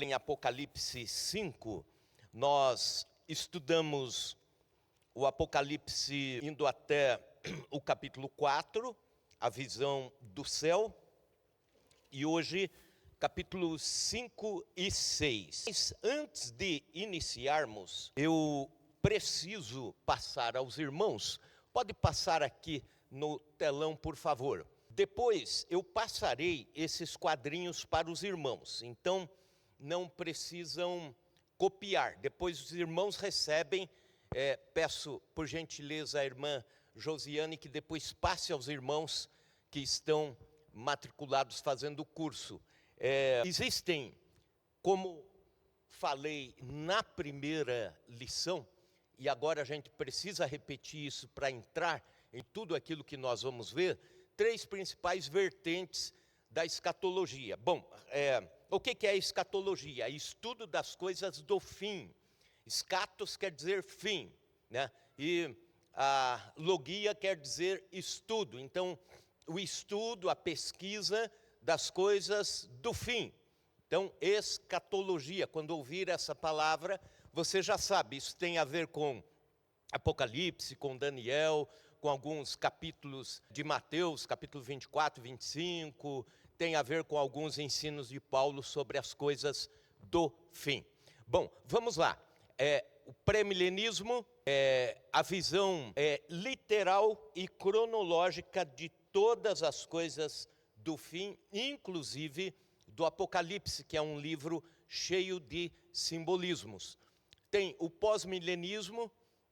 Em Apocalipse 5, nós estudamos o Apocalipse indo até o capítulo 4, a visão do céu, e hoje capítulos 5 e 6. Mas antes de iniciarmos, eu preciso passar aos irmãos, pode passar aqui no telão, por favor. Depois eu passarei esses quadrinhos para os irmãos, então não precisam copiar. Depois os irmãos recebem, peço por gentileza a irmã Josiane que depois passe aos irmãos que estão matriculados fazendo o curso. Existem, como falei na primeira lição, e agora a gente precisa repetir isso para entrar em tudo aquilo que nós vamos ver, três principais vertentes da escatologia. Bom, o que é a escatologia? É estudo das coisas do fim. Escatos quer dizer fim, né? E a logia quer dizer estudo. Então, o estudo, a pesquisa das coisas do fim. Então, escatologia, quando ouvir essa palavra, você já sabe, isso tem a ver com Apocalipse, com Daniel, com alguns capítulos de Mateus, capítulo 24, 25, tem a ver com alguns ensinos de Paulo sobre as coisas do fim. Bom, vamos lá. O pré-milenismo é a visão literal e cronológica de todas as coisas do fim, inclusive do Apocalipse, que é um livro cheio de simbolismos. Tem o pós-milenismo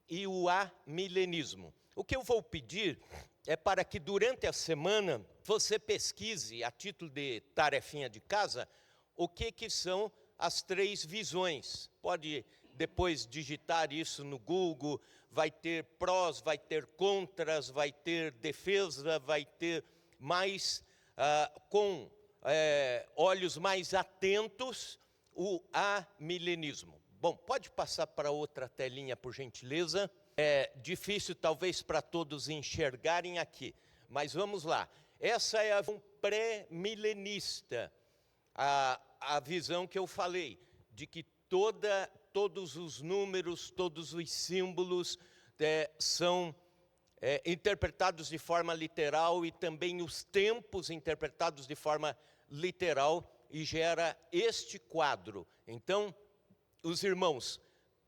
e o amilenismo. O que eu vou pedir é para que durante a semana você pesquise, a título de tarefinha de casa, o que são as três visões. Pode depois digitar isso no Google, vai ter prós, vai ter contras, vai ter defesa, vai ter mais, com olhos mais atentos, o amilenismo. Bom, pode passar para outra telinha, por gentileza. É difícil, talvez, para todos enxergarem aqui, mas vamos lá. Essa é a visão pré-milenista, a visão que eu falei, de que todos os números, todos os símbolos são interpretados de forma literal e também os tempos interpretados de forma literal e gera este quadro. Então, os irmãos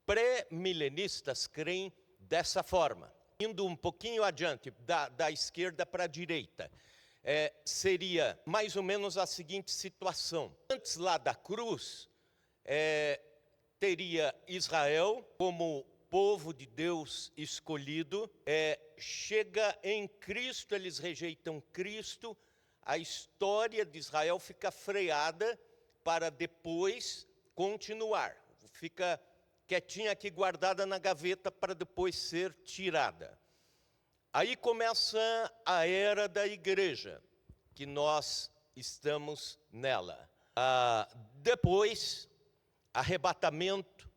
pré-milenistas creem dessa forma. Indo um pouquinho adiante, da esquerda para a direita, seria mais ou menos a seguinte situação. Antes lá da cruz, teria Israel como povo de Deus escolhido, chega em Cristo, eles rejeitam Cristo, a história de Israel fica freada para depois continuar. Fica quietinha aqui, guardada na gaveta, para depois ser tirada. Aí começa a era da igreja, que nós estamos nela. Depois, arrebatamento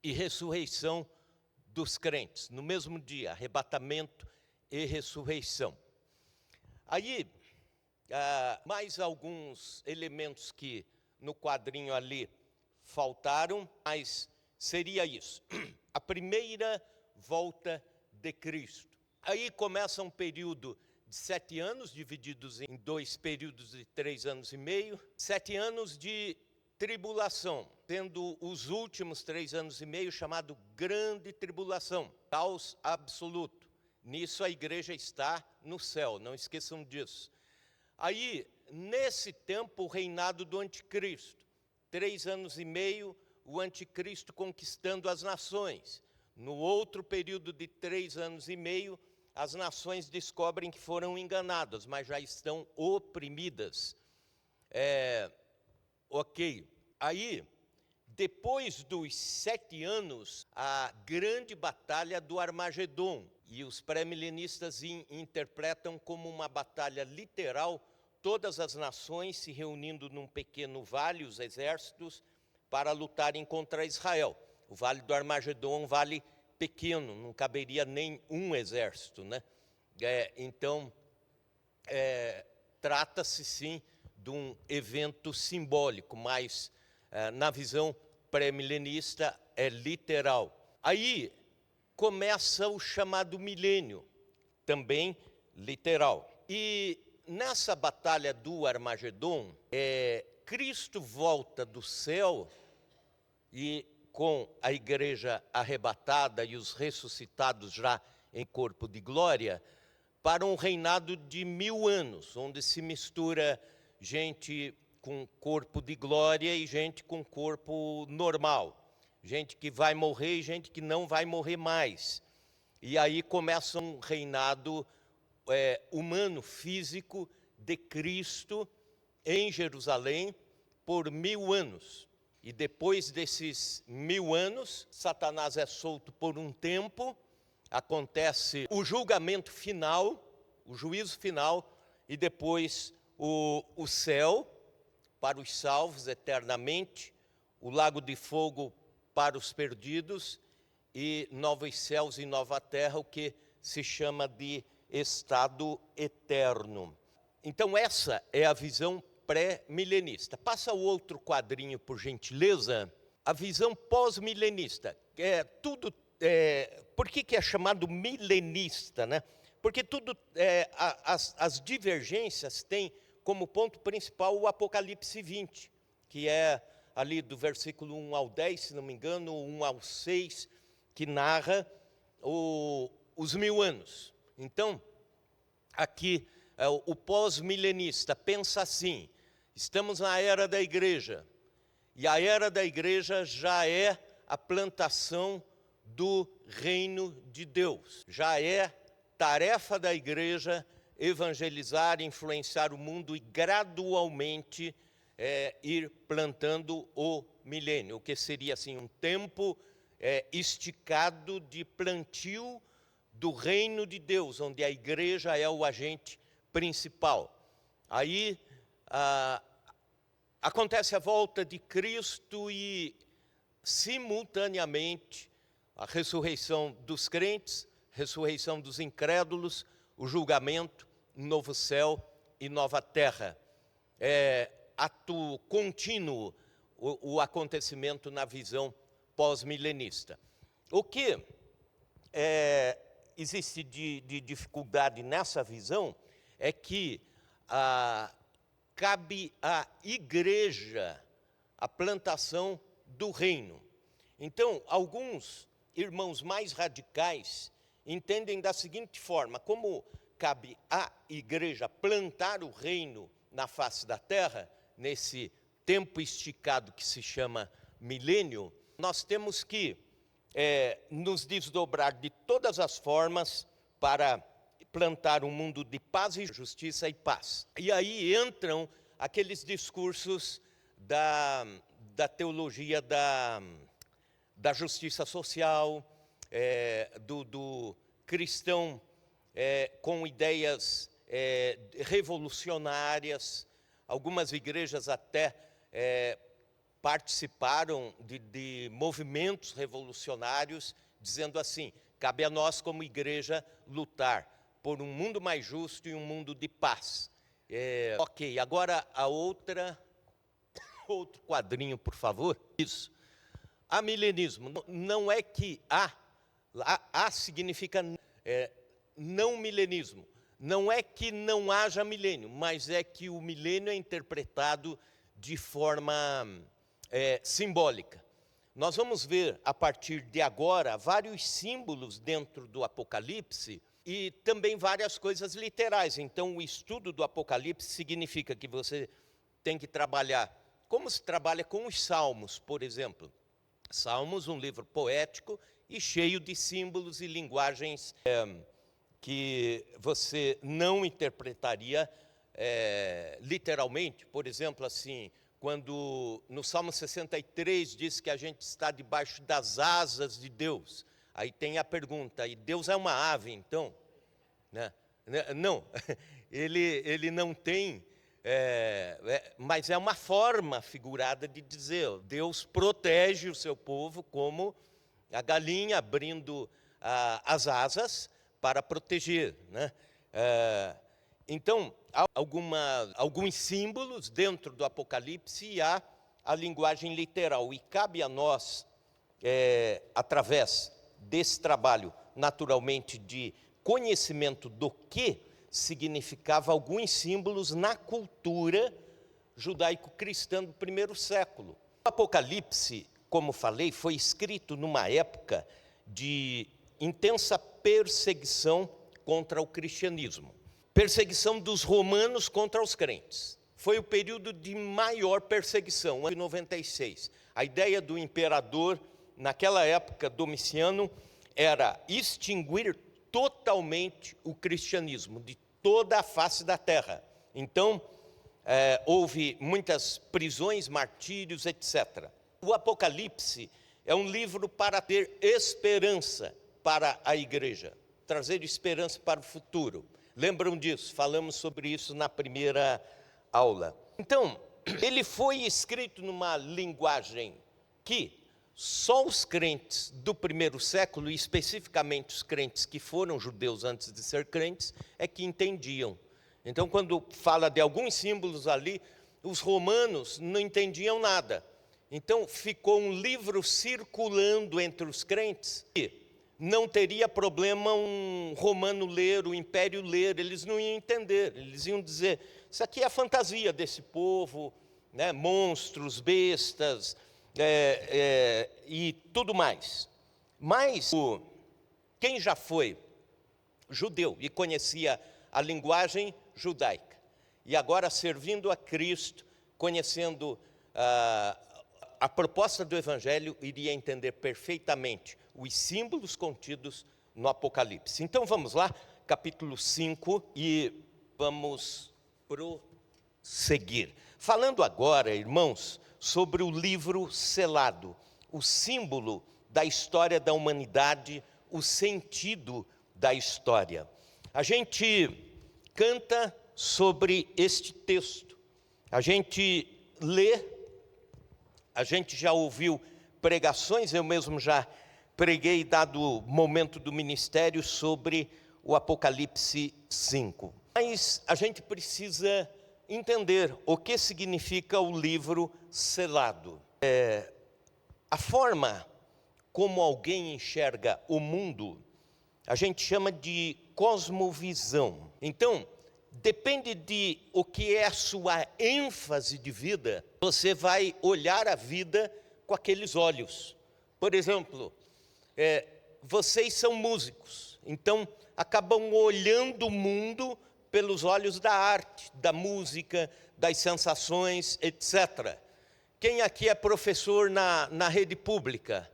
e ressurreição dos crentes. No mesmo dia, arrebatamento e ressurreição. Aí, mais alguns elementos que no quadrinho ali faltaram, mas seria isso. A primeira volta de Cristo. Aí começa um período de 7 anos, divididos em 2 períodos de 3 anos e meio. 7 anos de tribulação, tendo os últimos 3 anos e meio chamado Grande Tribulação, caos absoluto. Nisso a igreja está no céu, não esqueçam disso. Aí, nesse tempo, o reinado do anticristo. 3 anos e meio, o anticristo conquistando as nações. No outro período de 3 anos e meio, as nações descobrem que foram enganadas, mas já estão oprimidas. Ok. Aí, depois dos 7 anos, a grande batalha do Armagedon. E os pré-milenistas interpretam como uma batalha literal, todas as nações se reunindo num pequeno vale, os exércitos, para lutarem contra Israel. O vale do Armagedon é um vale pequeno, não caberia nem um exército, né? Então, trata-se sim de um evento simbólico, mas Na visão pré-milenista, é literal. Aí começa o chamado milênio, também literal. E nessa batalha do Armagedon, Cristo volta do céu e com a igreja arrebatada e os ressuscitados já em corpo de glória, para um reinado de 1000 anos, onde se mistura gente com corpo de glória e gente com corpo normal. Gente que vai morrer e gente que não vai morrer mais. E aí começa um reinado humano, físico, de Cristo em Jerusalém por 1000 anos. E depois desses 1000 anos, Satanás é solto por um tempo, acontece o julgamento final, o juízo final, e depois o céu para os salvos eternamente, o lago de fogo para os perdidos, e novos céus e nova terra, o que se chama de estado eterno. Então essa é a visão pré-milenista. Passa o outro quadrinho, por gentileza. A visão pós-milenista. Por que é chamado milenista, né? Porque as divergências têm como ponto principal o Apocalipse 20, que é ali do versículo 1 ao 10, se não me engano, 1 ao 6, que narra os 1000 anos. Então, aqui, o pós-milenista pensa assim: estamos na era da igreja, e a era da igreja já é a plantação do reino de Deus. Já é tarefa da igreja evangelizar, influenciar o mundo e gradualmente ir plantando o milênio, o que seria assim um tempo esticado de plantio do reino de Deus, onde a igreja é o agente principal. Aí acontece a volta de Cristo e, simultaneamente, a ressurreição dos crentes, ressurreição dos incrédulos, o julgamento, novo céu e nova terra. Ato contínuo o acontecimento na visão pós-milenista. O que existe de dificuldade nessa visão é que cabe à igreja a plantação do reino. Então, alguns irmãos mais radicais entendem da seguinte forma: como cabe à igreja plantar o reino na face da terra, nesse tempo esticado que se chama milênio, nós temos que nos desdobrar de todas as formas para plantar um mundo de paz e justiça e paz. E aí entram aqueles discursos da teologia da justiça social, do cristão com ideias revolucionárias. Algumas igrejas até participaram de movimentos revolucionários, dizendo assim: cabe a nós como igreja lutar por um mundo mais justo e um mundo de paz. Ok, agora outro quadrinho, por favor. Isso. Amilenismo. Não é que a significa não milenismo. Não é que não haja milênio, mas é que o milênio é interpretado de forma simbólica. Nós vamos ver, a partir de agora, vários símbolos dentro do Apocalipse e também várias coisas literais. Então, o estudo do Apocalipse significa que você tem que trabalhar, como se trabalha com os Salmos, por exemplo. Salmos, um livro poético e cheio de símbolos e linguagens que você não interpretaria literalmente. Por exemplo, assim, quando no Salmo 63 diz que a gente está debaixo das asas de Deus, aí tem a pergunta: e Deus é uma ave, então? Né? Não, ele não tem, mas é uma forma figurada de dizer: Deus protege o seu povo como a galinha abrindo as asas para proteger, né? Então, há alguns símbolos dentro do Apocalipse e há a linguagem literal. E cabe a nós, através desse trabalho, naturalmente, de conhecimento do que significava alguns símbolos na cultura judaico-cristã do primeiro século. O Apocalipse, como falei, foi escrito numa época de intensa perseguição contra o cristianismo. Perseguição dos romanos contra os crentes. Foi o período de maior perseguição, em 96. A ideia do imperador, naquela época, Domiciano, era extinguir totalmente o cristianismo de toda a face da terra. Então, houve muitas prisões, martírios, etc. O Apocalipse é um livro para ter esperança para a igreja, trazer esperança para o futuro. Lembram disso? Falamos sobre isso na primeira aula. Então, ele foi escrito numa linguagem que só os crentes do primeiro século, e especificamente os crentes que foram judeus antes de ser crentes, é que entendiam. Então, quando fala de alguns símbolos ali, os romanos não entendiam nada. Então, ficou um livro circulando entre os crentes e não teria problema um romano ler, o império ler, eles não iam entender, eles iam dizer, isso aqui é a fantasia desse povo, né? Monstros, bestas, e tudo mais. Mas quem já foi judeu e conhecia a linguagem judaica, e agora servindo a Cristo, conhecendo a proposta do Evangelho, iria entender perfeitamente os símbolos contidos no Apocalipse. Então vamos lá, capítulo 5, e vamos prosseguir. Falando agora, irmãos, sobre o livro selado, o símbolo da história da humanidade, o sentido da história. A gente canta sobre este texto, a gente lê, a gente já ouviu pregações, eu mesmo já preguei, dado o momento do ministério, sobre o Apocalipse 5. Mas a gente precisa entender o que significa o livro selado. A forma como alguém enxerga o mundo, a gente chama de cosmovisão. Então, depende de o que é a sua ênfase de vida, você vai olhar a vida com aqueles olhos. Por exemplo, vocês são músicos, então acabam olhando o mundo pelos olhos da arte, da música, das sensações, etc. Quem aqui é professor na rede pública?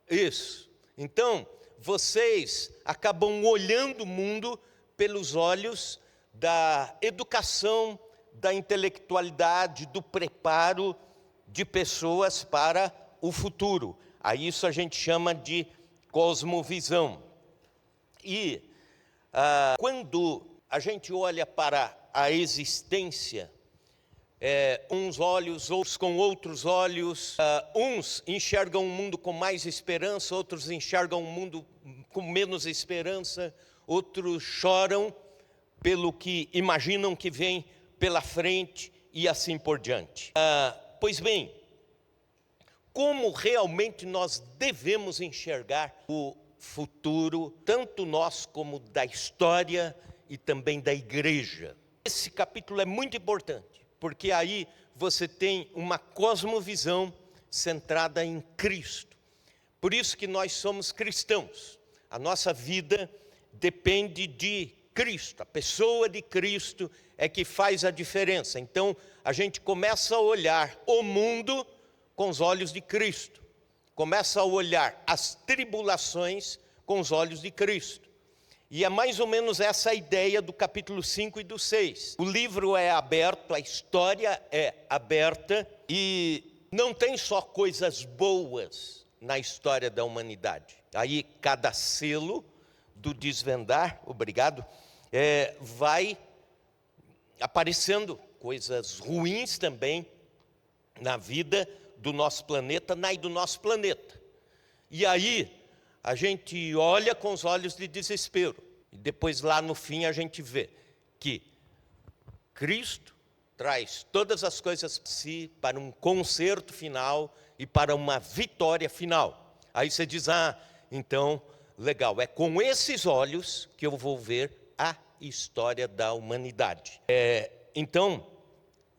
Isso. Então, vocês acabam olhando o mundo pelos olhos da educação, da intelectualidade, do preparo de pessoas para o futuro. A isso a gente chama de cosmovisão. E quando a gente olha para a existência, uns olhos, outros com outros olhos, uns enxergam o mundo com mais esperança, outros enxergam o mundo com menos esperança, outros choram pelo que imaginam que vem pela frente e assim por diante. Pois bem, como realmente nós devemos enxergar o futuro, tanto nós como da história e também da igreja? Esse capítulo é muito importante, porque aí você tem uma cosmovisão centrada em Cristo. Por isso que nós somos cristãos. A nossa vida depende de Cristo. A pessoa de Cristo é que faz a diferença. Então, a gente começa a olhar o mundo com os olhos de Cristo. Começa a olhar as tribulações com os olhos de Cristo. E é mais ou menos essa a ideia do capítulo 5 e do 6. O livro é aberto, a história é aberta e não tem só coisas boas na história da humanidade. Aí cada selo do desvendar, obrigado, vai aparecendo coisas ruins também na vida do nosso planeta, e do nosso planeta. E aí a gente olha com os olhos de desespero. E depois lá no fim a gente vê que Cristo traz todas as coisas para um concerto final e para uma vitória final. Aí você diz, então, legal, é com esses olhos que eu vou ver a história da humanidade. Então,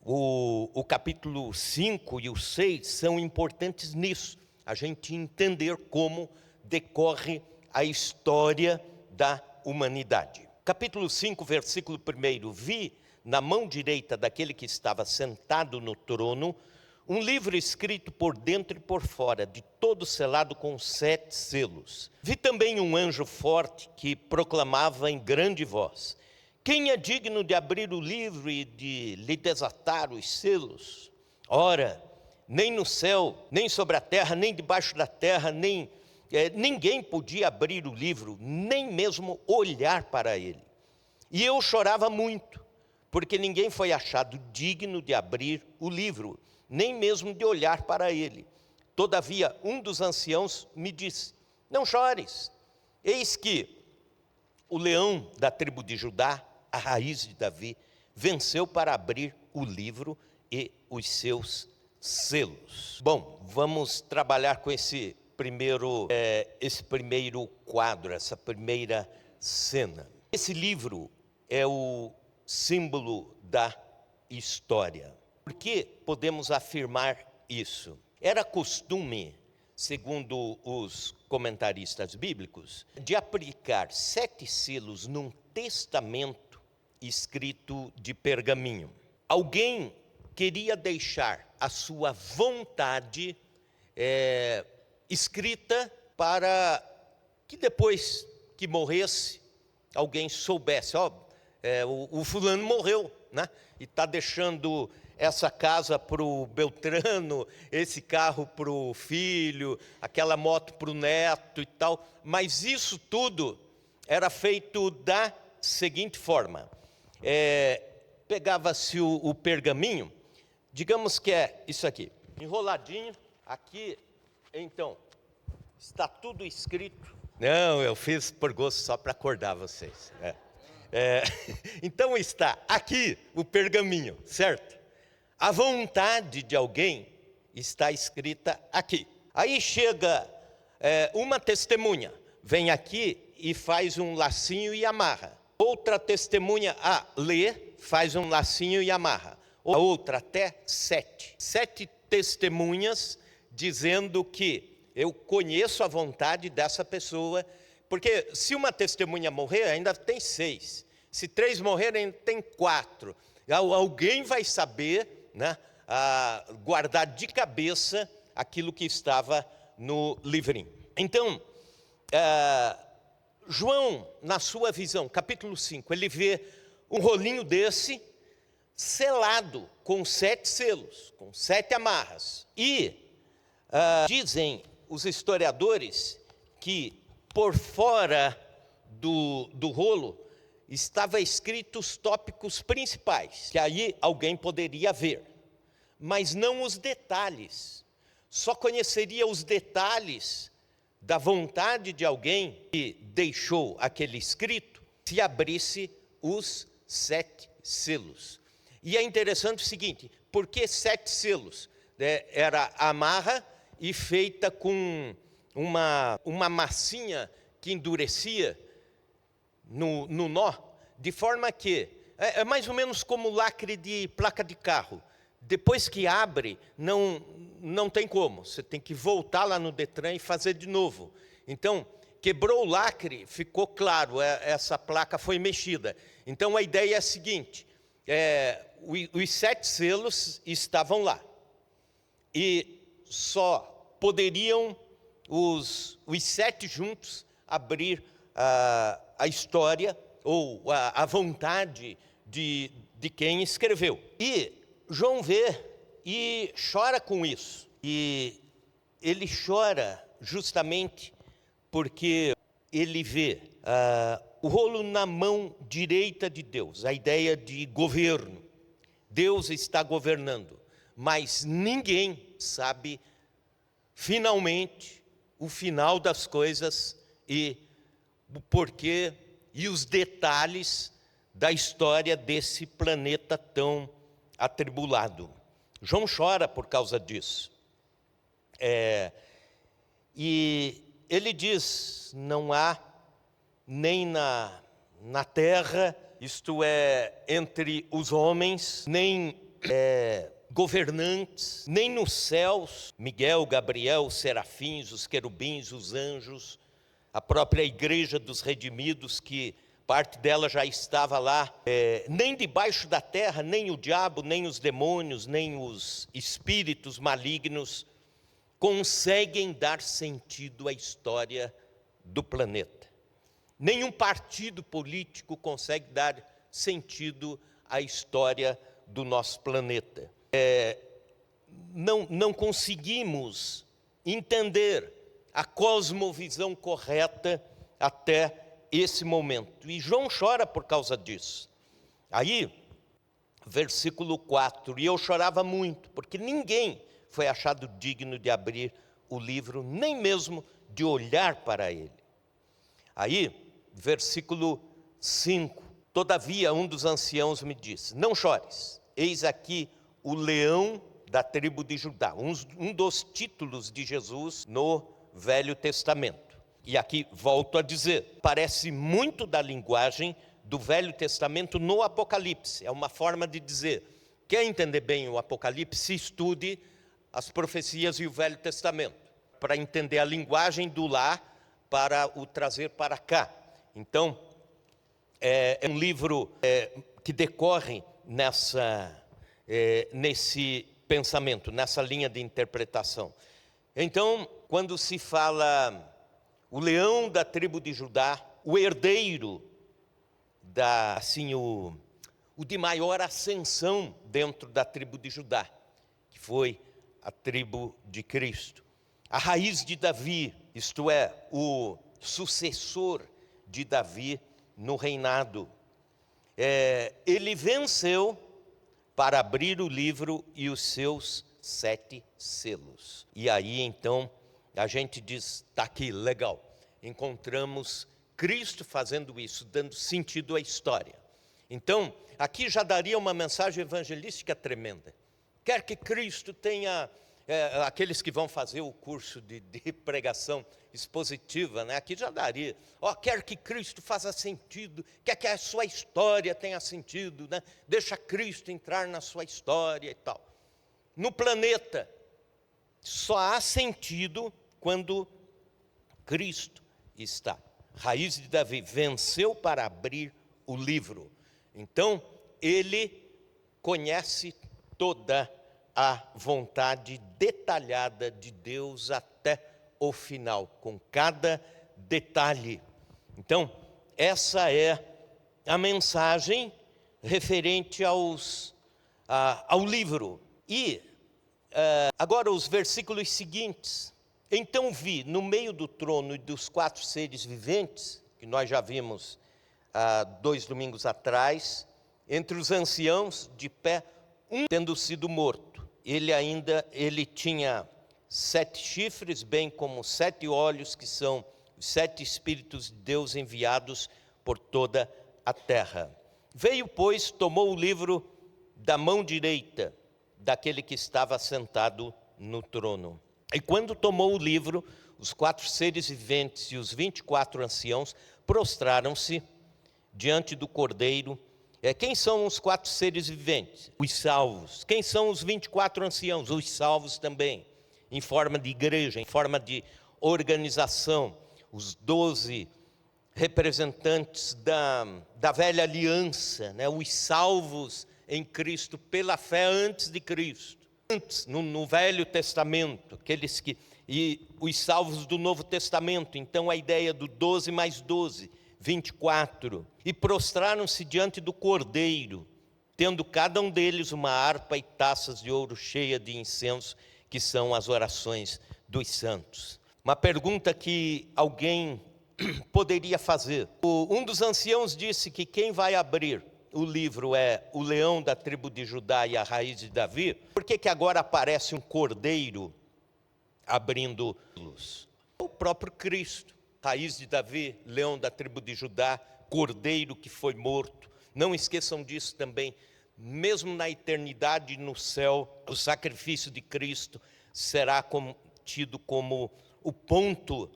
o capítulo 5 e o 6 são importantes nisso, a gente entender como decorre a história da humanidade. Capítulo 5, versículo 1, vi na mão direita daquele que estava sentado no trono, um livro escrito por dentro e por fora, de todo selado com 7 selos. Vi também um anjo forte que proclamava em grande voz: quem é digno de abrir o livro e de lhe desatar os selos? Ora, nem no céu, nem sobre a terra, nem debaixo da terra, ninguém podia abrir o livro, nem mesmo olhar para ele. E eu chorava muito, porque ninguém foi achado digno de abrir o livro, nem mesmo de olhar para ele. Todavia, um dos anciãos me disse: não chores, eis que o leão da tribo de Judá, a raiz de Davi, venceu para abrir o livro e os seus selos. Bom, vamos trabalhar com esse primeiro quadro, essa primeira cena. Esse livro é o símbolo da história. Por que podemos afirmar isso? Era costume, segundo os comentaristas bíblicos, de aplicar 7 selos num testamento escrito de pergaminho. Alguém queria deixar a sua vontade escrita para que depois que morresse, alguém soubesse, o fulano morreu, né? E está deixando essa casa para o Beltrano, esse carro para o filho, aquela moto para o neto e tal. Mas isso tudo era feito da seguinte forma: pegava-se o pergaminho, digamos que é isso aqui, enroladinho, aqui, então, está tudo escrito. Não, eu fiz por gosto só para acordar vocês. Então está aqui o pergaminho, certo? A vontade de alguém está escrita aqui. Aí chega uma testemunha, vem aqui e faz um lacinho e amarra. Outra testemunha lê, faz um lacinho e amarra. A outra até 7. 7 testemunhas dizendo que eu conheço a vontade dessa pessoa, porque se uma testemunha morrer, ainda tem 6. Se 3 morrerem, tem 4. Alguém vai saber, né, guardar de cabeça aquilo que estava no livrinho. Então, João, na sua visão, capítulo 5, ele vê um rolinho desse, selado com 7 selos, com 7 amarras. E dizem os historiadores que por fora do rolo estava escrito os tópicos principais, que aí alguém poderia ver, mas não os detalhes. Só conheceria os detalhes da vontade de alguém que deixou aquele escrito se abrisse os 7 selos. E é interessante o seguinte: por que 7 selos? Era amarra e feita com uma massinha que endurecia no nó, de forma que é mais ou menos como lacre de placa de carro. Depois que abre, não tem como, você tem que voltar lá no Detran e fazer de novo. Então, quebrou o lacre, ficou claro, essa placa foi mexida. Então a ideia é a seguinte: os 7 selos estavam lá, e só poderiam os 7 juntos abrir a história ou a vontade de quem escreveu. E João vê e chora com isso. E ele chora justamente porque ele vê o rolo na mão direita de Deus, a ideia de governo. Deus está governando, mas ninguém sabe finalmente o final das coisas e o porquê e os detalhes da história desse planeta tão atribulado. João chora por causa disso. E ele diz, não há nem na terra, isto é, entre os homens, nem governantes, nem nos céus, Miguel, Gabriel, os serafins, os querubins, os anjos, a própria igreja dos redimidos, que parte dela já estava lá, nem debaixo da terra, nem o diabo, nem os demônios, nem os espíritos malignos conseguem dar sentido à história do planeta. Nenhum partido político consegue dar sentido à história do nosso planeta. Não conseguimos entender a cosmovisão correta até esse momento. E João chora por causa disso. Aí, versículo 4, e eu chorava muito, porque ninguém foi achado digno de abrir o livro, nem mesmo de olhar para ele. Aí, versículo 5, todavia um dos anciãos me disse, não chores, eis aqui o leão da tribo de Judá, um dos títulos de Jesus no Velho Testamento. E aqui volto a dizer, parece muito da linguagem do Velho Testamento no Apocalipse. É uma forma de dizer, quer entender bem o Apocalipse, estude as profecias e o Velho Testamento, para entender a linguagem do lá, para o trazer para cá. Então, é um livro que decorre nesse pensamento, nessa linha de interpretação. Então, quando se fala o leão da tribo de Judá, o herdeiro, o de maior ascensão dentro da tribo de Judá, que foi a tribo de Cristo. A raiz de Davi, isto é, o sucessor de Davi no reinado. Ele venceu para abrir o livro e os seus 7 selos. E aí então a gente diz, está aqui, legal. Encontramos Cristo fazendo isso, dando sentido à história. Então, aqui já daria uma mensagem evangelística tremenda. Quer que Cristo tenha, aqueles que vão fazer o curso de pregação expositiva, né? Aqui já daria, quer que Cristo faça sentido, quer que a sua história tenha sentido, né? Deixa Cristo entrar na sua história e tal. No planeta, só há sentido quando Cristo está. Raiz de Davi venceu para abrir o livro. Então, ele conhece toda a vontade detalhada de Deus até o final, com cada detalhe. Então, essa é a mensagem referente ao livro. E agora os versículos seguintes. Então vi no meio do trono e dos 4 seres viventes, que nós já vimos 2 domingos atrás, entre os anciãos de pé, um tendo sido morto. Ele tinha 7 chifres, bem como 7 olhos, que são os 7 Espíritos de Deus enviados por toda a terra. Veio, pois, tomou o livro da mão direita daquele que estava sentado no trono. E quando tomou o livro, os 4 seres viventes e os 24 anciãos prostraram-se diante do Cordeiro. Quem são os 4 seres viventes? Os salvos. Quem são os 24 anciãos? Os salvos também, em forma de igreja, em forma de organização. Os 12 representantes da velha aliança, né? Os salvos em Cristo pela fé antes de Cristo. Antes, no Velho Testamento, e os salvos do Novo Testamento. Então a ideia do 12 mais 12, 24. E prostraram-se diante do Cordeiro, tendo cada um deles uma harpa e taças de ouro cheia de incenso, que são as orações dos santos. Uma pergunta que alguém poderia fazer. Um dos anciãos disse que quem vai abrir o livro é o leão da tribo de Judá e a raiz de Davi. Por que agora aparece um cordeiro abrindo luz? O próprio Cristo, raiz de Davi, leão da tribo de Judá, cordeiro que foi morto. Não esqueçam disso também mesmo na eternidade no céu, o sacrifício de Cristo será tido como o ponto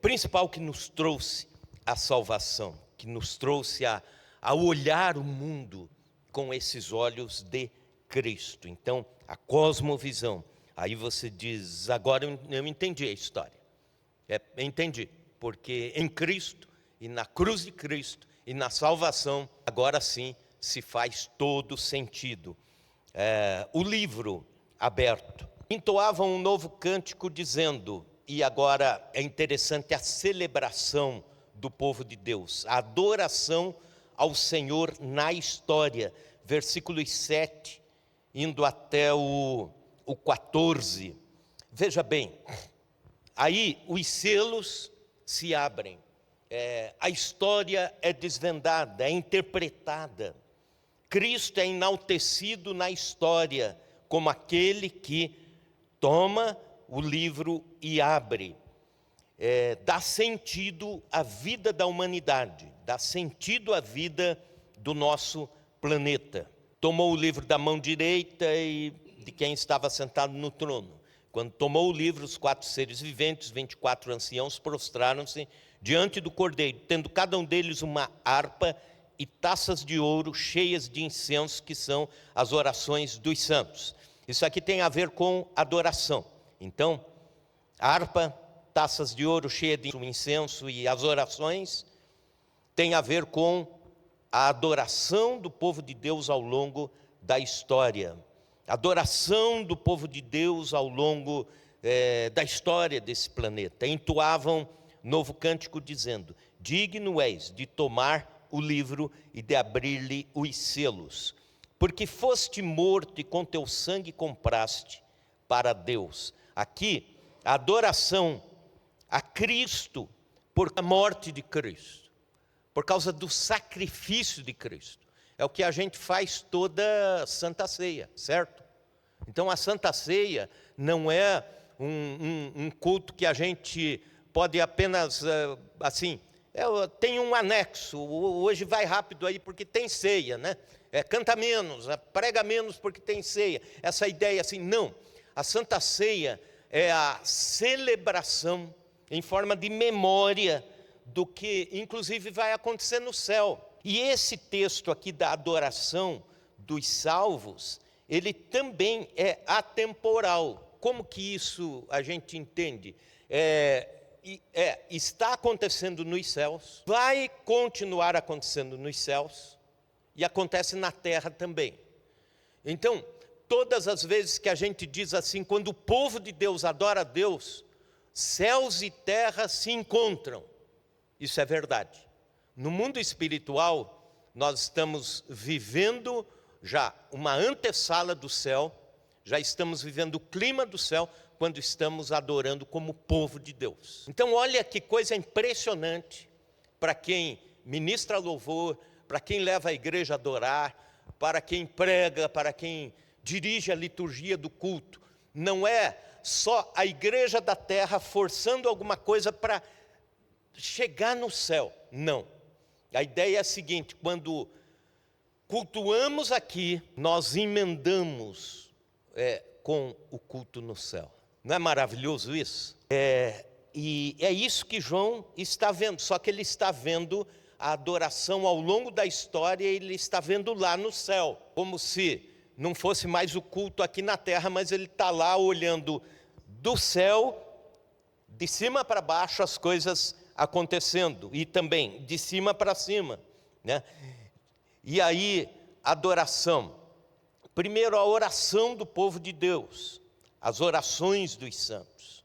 principal que nos trouxe a salvação, que nos trouxe a olhar o mundo com esses olhos de Cristo. Então, a cosmovisão. Aí você diz, agora eu entendi a história. Entendi, porque em Cristo e na cruz de Cristo e na salvação, agora sim se faz todo sentido. O livro aberto. Entoavam um novo cântico dizendo, e agora é interessante a celebração do povo de Deus, a adoração ao Senhor na história. Versículos 7, indo até o 14. Veja bem, aí os selos se abrem, a história é desvendada, é interpretada. Cristo é enaltecido na história como aquele que toma o livro e abre, dá sentido à vida da humanidade, dá sentido à vida do nosso planeta. Tomou o livro da mão direita e de quem estava sentado no trono. Quando tomou o livro, os 4 seres viventes, 24 anciãos, prostraram-se diante do Cordeiro, tendo cada um deles uma harpa e taças de ouro cheias de incenso, que são as orações dos santos. Isso aqui tem a ver com adoração. Então, harpa, taças de ouro cheias de incenso e as orações tem a ver com a adoração do povo de Deus ao longo da história. Adoração do povo de Deus ao longo da história desse planeta. Entoavam novo cântico dizendo, digno és de tomar o livro e de abrir-lhe os selos, porque foste morto e com teu sangue compraste para Deus. Aqui, a adoração a Cristo por a morte de Cristo, por causa do sacrifício de Cristo. É o que a gente faz toda Santa Ceia, certo? Então a Santa Ceia não é um culto que a gente pode apenas, tem um anexo, hoje vai rápido aí porque tem ceia, né? Canta menos, prega menos porque tem ceia. Essa ideia assim, não. A Santa Ceia é a celebração em forma de memória do que inclusive vai acontecer no céu. E esse texto aqui da adoração dos salvos, ele também é atemporal. Como que isso a gente entende? Está acontecendo nos céus, vai continuar acontecendo nos céus e acontece na terra também. Então, todas as vezes que a gente diz assim, quando o povo de Deus adora a Deus, céus e terra se encontram. Isso é verdade. No mundo espiritual, nós estamos vivendo já uma antessala do céu, já estamos vivendo o clima do céu, quando estamos adorando como povo de Deus. Então olha que coisa impressionante para quem ministra louvor, para quem leva a igreja a adorar, para quem prega, para quem dirige a liturgia do culto. Não é só a igreja da terra forçando alguma coisa para chegar no céu, não. A ideia é a seguinte, quando cultuamos aqui, nós emendamos com o culto no céu. Não é maravilhoso isso? E é isso que João está vendo, só que ele está vendo a adoração ao longo da história, ele está vendo lá no céu, como se não fosse mais o culto aqui na terra, mas ele está lá olhando do céu, de cima para baixo, as coisas acontecendo, e também de cima para cima, né? E aí, adoração. Primeiro, a oração do povo de Deus, as orações dos santos.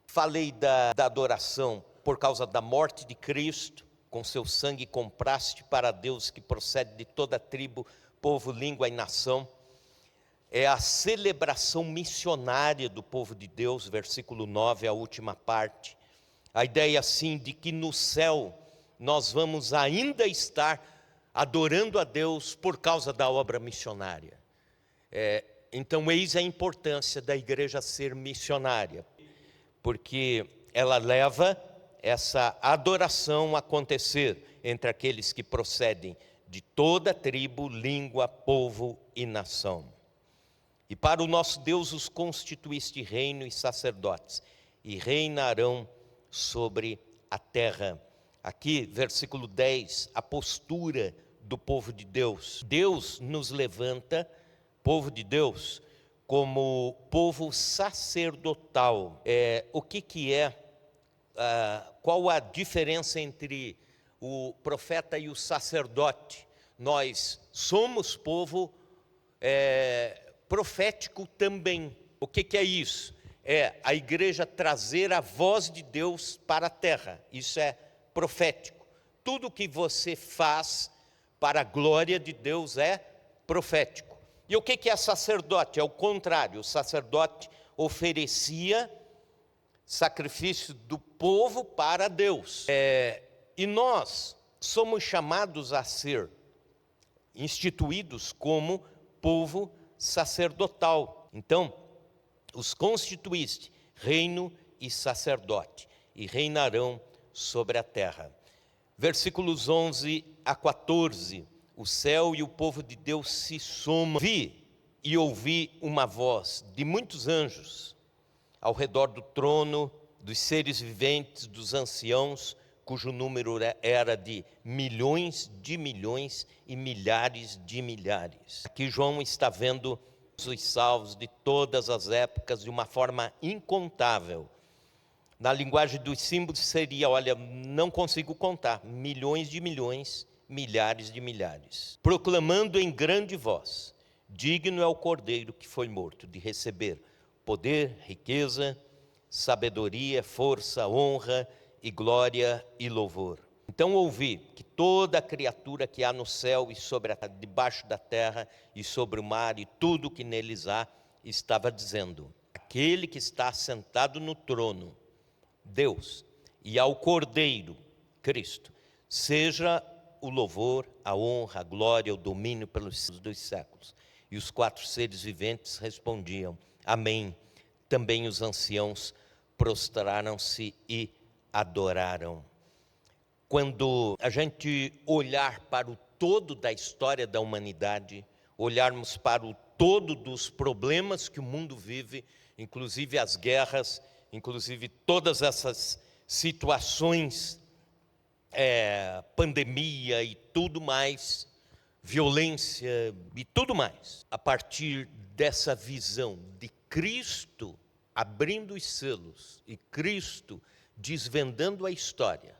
Falei da adoração por causa da morte de Cristo, com seu sangue compraste para Deus, que procede de toda tribo, povo, língua e nação. É a celebração missionária do povo de Deus, versículo 9, a última parte. A ideia assim de que no céu nós vamos ainda estar adorando a Deus por causa da obra missionária. Então eis a importância da igreja ser missionária, porque ela leva essa adoração a acontecer entre aqueles que procedem de toda tribo, língua, povo e nação. E para o nosso Deus os constituíste reino e sacerdotes, e reinarão sobre a terra. Aqui, versículo 10, a postura do povo de Deus. Deus nos levanta, povo de Deus, como povo sacerdotal. O que é, qual a diferença entre o profeta e o sacerdote? Nós somos povo profético também. O que é isso? É a igreja trazer a voz de Deus para a terra. Isso é profético. Tudo que você faz para a glória de Deus é profético. E o que é sacerdote? É o contrário. O sacerdote oferecia sacrifício do povo para Deus. E nós somos chamados a ser instituídos como povo sacerdotal. Então, os constituíste reino e sacerdote, e reinarão sobre a terra. Versículos 11 a 14, o céu e o povo de Deus se somam. Vi e ouvi uma voz de muitos anjos ao redor do trono, dos seres viventes, dos anciãos, cujo número era de milhões e milhares de milhares. Aqui João está vendo os salvos de todas as épocas de uma forma incontável. Na linguagem dos símbolos seria, olha, não consigo contar, milhões, milhares de milhares. Proclamando em grande voz, digno é o Cordeiro que foi morto de receber poder, riqueza, sabedoria, força, honra e glória e louvor. Então ouvi que toda criatura que há no céu e debaixo da terra e sobre o mar e tudo que neles há, estava dizendo: aquele que está sentado no trono, Deus, e ao Cordeiro, Cristo, seja o louvor, a honra, a glória, o domínio pelos dos séculos. E os 4 seres viventes respondiam: amém. Também os anciãos prostraram-se e adoraram. Quando a gente olhar para o todo da história da humanidade, olharmos para o todo dos problemas que o mundo vive, inclusive as guerras, inclusive todas essas situações, pandemia e tudo mais, violência e tudo mais, a partir dessa visão de Cristo abrindo os selos e Cristo desvendando a história,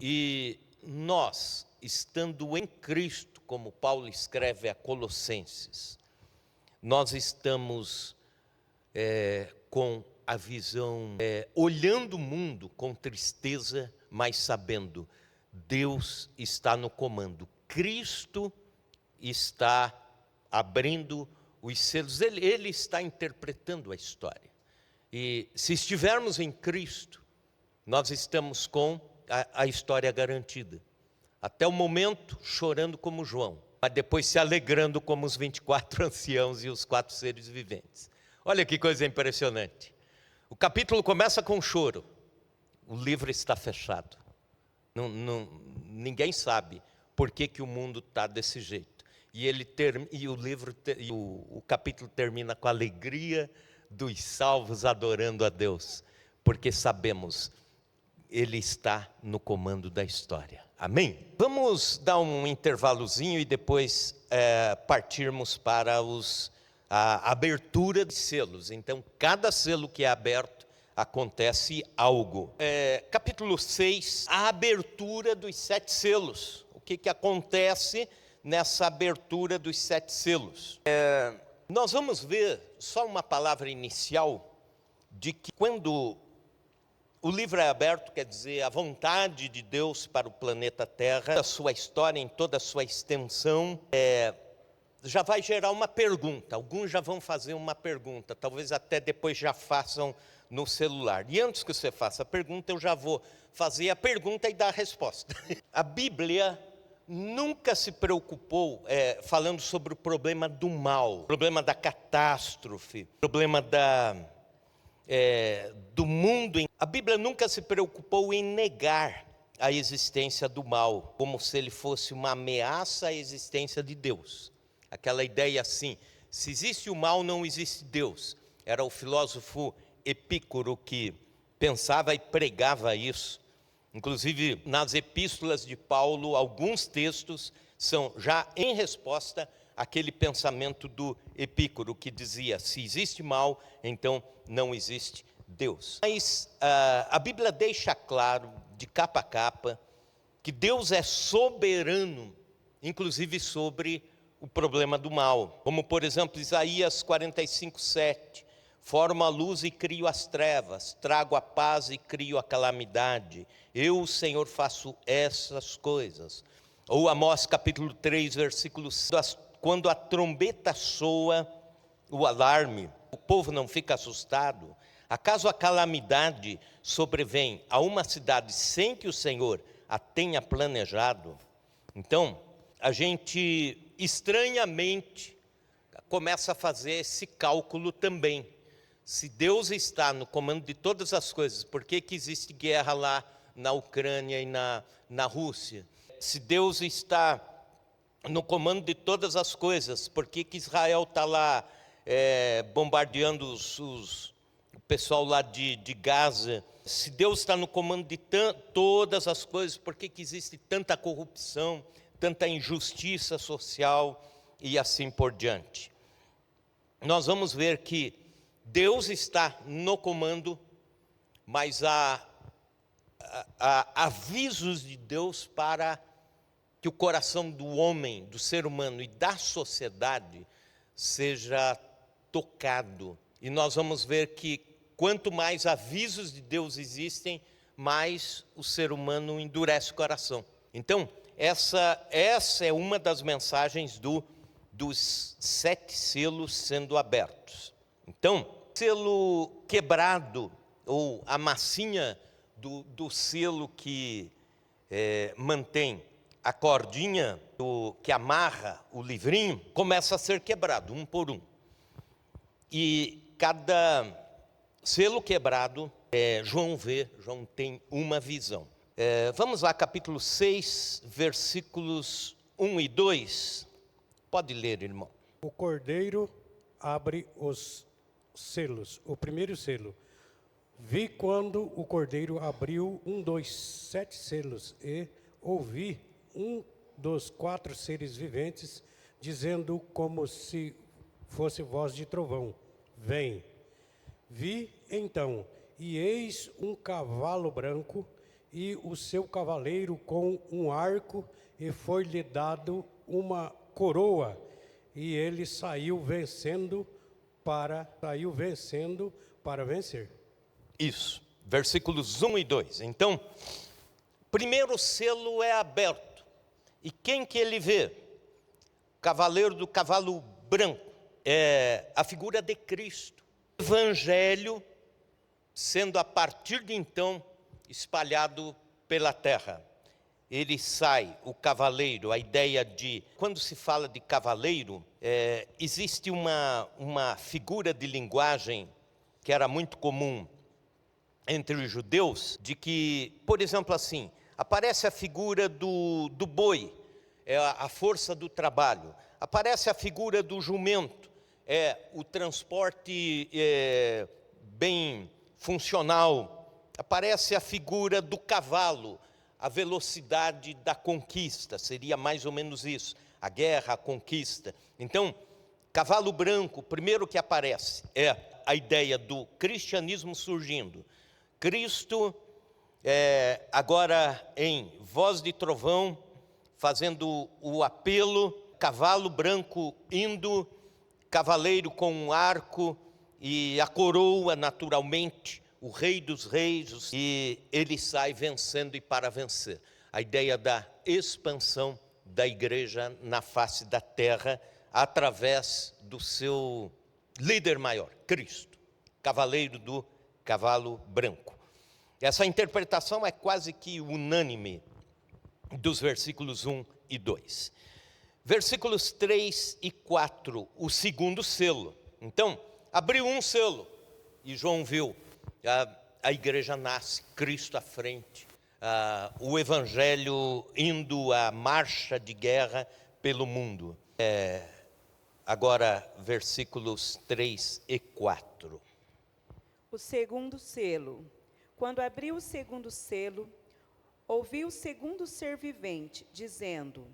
e nós, estando em Cristo, como Paulo escreve a Colossenses, nós estamos com a visão, olhando o mundo com tristeza, mas sabendo, Deus está no comando, Cristo está abrindo os selos, Ele está interpretando a história. E se estivermos em Cristo, nós estamos com a história garantida. Até o momento, chorando como João, mas depois se alegrando como os 24 anciãos e os 4 seres viventes. Olha que coisa impressionante. O capítulo começa com choro. O livro está fechado. Ninguém sabe por que o mundo está desse jeito. E o capítulo termina com a alegria dos salvos adorando a Deus, porque sabemos, Ele está no comando da história. Amém? Vamos dar um intervalozinho e depois partirmos para a abertura de selos. Então, cada selo que é aberto, acontece algo. Capítulo 6, a abertura dos 7 selos. O que acontece nessa abertura dos 7 selos? Nós vamos ver só uma palavra inicial de que quando o livro é aberto, quer dizer, a vontade de Deus para o planeta Terra, a sua história em toda a sua extensão, já vai gerar uma pergunta. Alguns já vão fazer uma pergunta, talvez até depois já façam no celular. E antes que você faça a pergunta, eu já vou fazer a pergunta e dar a resposta. A Bíblia nunca se preocupou falando sobre o problema do mal, problema da catástrofe, problema do mundo. A Bíblia nunca se preocupou em negar a existência do mal, como se ele fosse uma ameaça à existência de Deus. Aquela ideia assim, se existe o mal, não existe Deus. Era o filósofo Epícoro que pensava e pregava isso. Inclusive, nas epístolas de Paulo, alguns textos são já em resposta àquele pensamento do Epícoro, que dizia, se existe mal, então não existe Deus. Mas a Bíblia deixa claro, de capa a capa, que Deus é soberano, inclusive sobre o problema do mal. Como, por exemplo, Isaías 45:7, formo a luz e crio as trevas, trago a paz e crio a calamidade. Eu, o Senhor, faço essas coisas. Ou Amós capítulo 3, versículo 6, quando a trombeta soa, o alarme, o povo não fica assustado. Acaso a calamidade sobrevém a uma cidade sem que o Senhor a tenha planejado? Então, a gente estranhamente começa a fazer esse cálculo também. Se Deus está no comando de todas as coisas, por que existe guerra lá na Ucrânia e na Rússia? Se Deus está no comando de todas as coisas, por que Israel está lá bombardeando o pessoal lá de Gaza? Se Deus está no comando de todas as coisas, por que existe tanta corrupção, tanta injustiça social e assim por diante? Nós vamos ver que Deus está no comando, mas há avisos de Deus para que o coração do homem, do ser humano e da sociedade seja tocado. E nós vamos ver que quanto mais avisos de Deus existem, mais o ser humano endurece o coração. Então, essa é uma das mensagens dos 7 selos sendo abertos. Então, selo quebrado, ou a massinha do selo que mantém a cordinha que amarra o livrinho, começa a ser quebrado, um por um. E cada selo quebrado, João tem uma visão. Vamos lá, capítulo 6, versículos 1 e 2. Pode ler, irmão. O cordeiro abre os selos, o primeiro selo. Vi quando o cordeiro abriu um dos 7 selos e ouvi um dos 4 seres viventes dizendo como se fosse voz de trovão: vem. Vi então, e eis um cavalo branco e o seu cavaleiro com um arco, e foi-lhe dado uma coroa, e ele saiu vencendo para vencer. Isso, versículos 1 e 2. Então, primeiro selo é aberto. E quem que ele vê? Cavaleiro do cavalo branco. É a figura de Cristo. Evangelho sendo a partir de então espalhado pela terra. Ele sai, o cavaleiro, a ideia de... Quando se fala de cavaleiro, existe uma figura de linguagem que era muito comum entre os judeus, de que, por exemplo, assim, aparece a figura do boi, é a força do trabalho. Aparece a figura do jumento, é o transporte bem funcional. Aparece a figura do cavalo, a velocidade da conquista, seria mais ou menos isso, a guerra, a conquista. Então, cavalo branco, primeiro que aparece, é a ideia do cristianismo surgindo. Cristo, agora em voz de trovão, fazendo o apelo, cavalo branco indo, cavaleiro com um arco e a coroa naturalmente, o rei dos reis, e ele sai vencendo e para vencer. A ideia da expansão da igreja na face da terra, através do seu líder maior, Cristo, cavaleiro do cavalo branco. Essa interpretação é quase que unânime dos versículos 1 e 2. Versículos 3 e 4, o segundo selo. Então, abriu um selo e João viu, a igreja nasce, Cristo à frente, o evangelho indo à marcha de guerra pelo mundo. Agora, versículos 3 e 4. O segundo selo. Quando abriu o segundo selo, ouvi o segundo ser vivente, dizendo: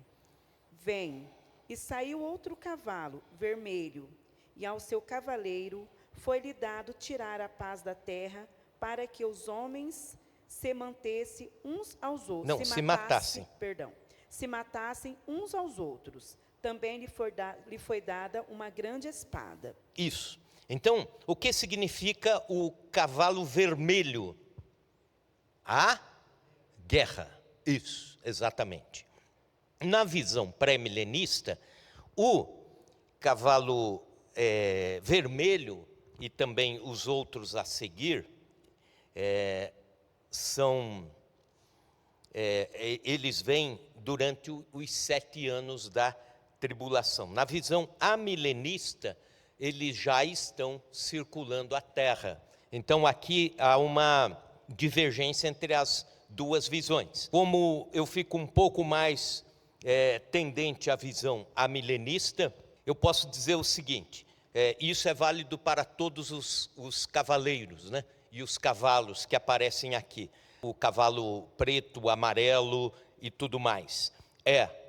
Vem. E saiu outro cavalo, vermelho, e ao seu cavaleiro foi-lhe dado tirar a paz da terra, para que os homens se mantessem uns aos outros. Não, se matassem. Perdão. Se matassem uns aos outros. Também lhe foi dada uma grande espada. Isso. Então, o que significa o cavalo vermelho? A guerra. Isso, exatamente. Na visão pré-milenista, o cavalo vermelho e também os outros a seguir eles vêm durante os 7 anos da tribulação. Na visão amilenista, eles já estão circulando a terra. Então aqui há uma divergência entre as duas visões. Como eu fico um pouco mais tendente à visão amilenista, eu posso dizer o seguinte: isso é válido para todos os cavaleiros, né? E os cavalos que aparecem aqui, o cavalo preto, o amarelo e tudo mais.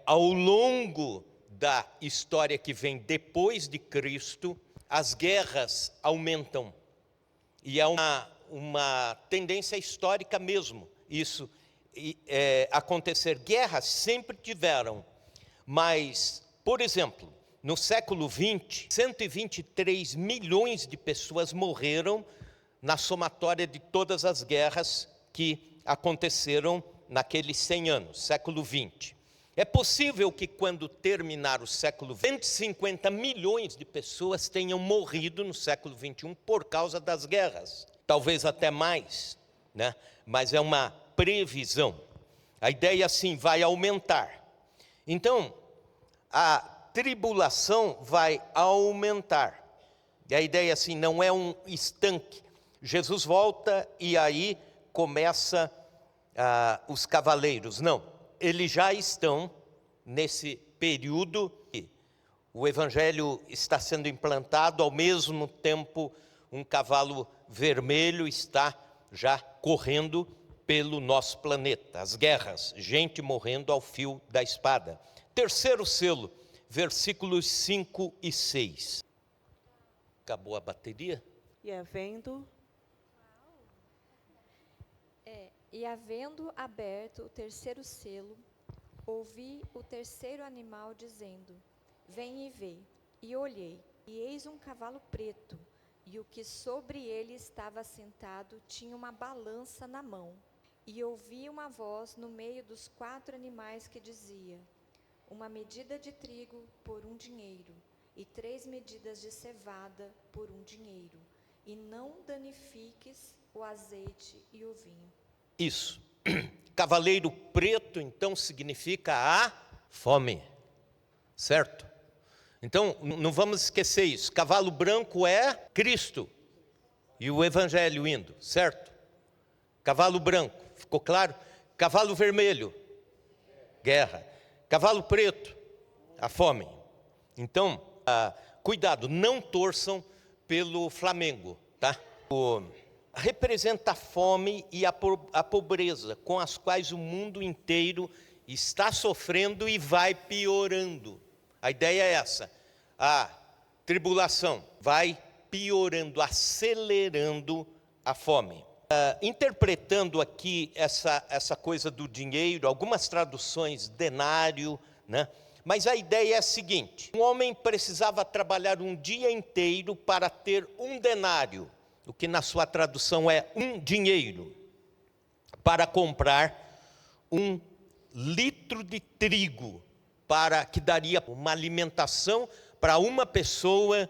Ao longo da história que vem depois de Cristo, as guerras aumentam. E é uma tendência histórica mesmo, isso acontecer. Guerras sempre tiveram, mas, por exemplo, no século XX, 123 milhões de pessoas morreram na somatória de todas as guerras que aconteceram naqueles 100 anos, século XX. É possível que quando terminar o século XX, 150 milhões de pessoas tenham morrido no século XXI por causa das guerras. Talvez até mais, né? Mas é uma previsão. A ideia, assim, vai aumentar. Então, a tribulação vai aumentar. E a ideia, assim, não é um estanque. Jesus volta e aí começa os cavaleiros. Não, eles já estão nesse período que o evangelho está sendo implantado, ao mesmo tempo um cavalo vermelho está já correndo pelo nosso planeta. As guerras, gente morrendo ao fio da espada. Terceiro selo, versículos 5 e 6. Acabou a bateria? E havendo aberto o terceiro selo, ouvi o terceiro animal dizendo: Vem e vê. E olhei, e eis um cavalo preto, e o que sobre ele estava sentado tinha uma balança na mão. E ouvi uma voz no meio dos 4 animais que dizia: Uma medida de trigo por 1 dinheiro, e 3 medidas de cevada por 1 dinheiro, e não danifiques o azeite e o vinho. Isso. Cavaleiro preto, então, significa a fome, certo? Então, não vamos esquecer isso. Cavalo branco é Cristo e o evangelho indo, certo? Cavalo branco, ficou claro? Cavalo vermelho, guerra. Cavalo preto, a fome. Então, cuidado, não torçam pelo Flamengo, tá? Representa a fome e a pobreza com as quais o mundo inteiro está sofrendo e vai piorando. A ideia é essa: a tribulação vai piorando, acelerando a fome. Interpretando aqui essa coisa do dinheiro, algumas traduções denário, né? Mas a ideia é a seguinte: um homem precisava trabalhar um dia inteiro para ter 1 denário, o que na sua tradução é 1 dinheiro, para comprar 1 litro de trigo, que daria uma alimentação para uma pessoa,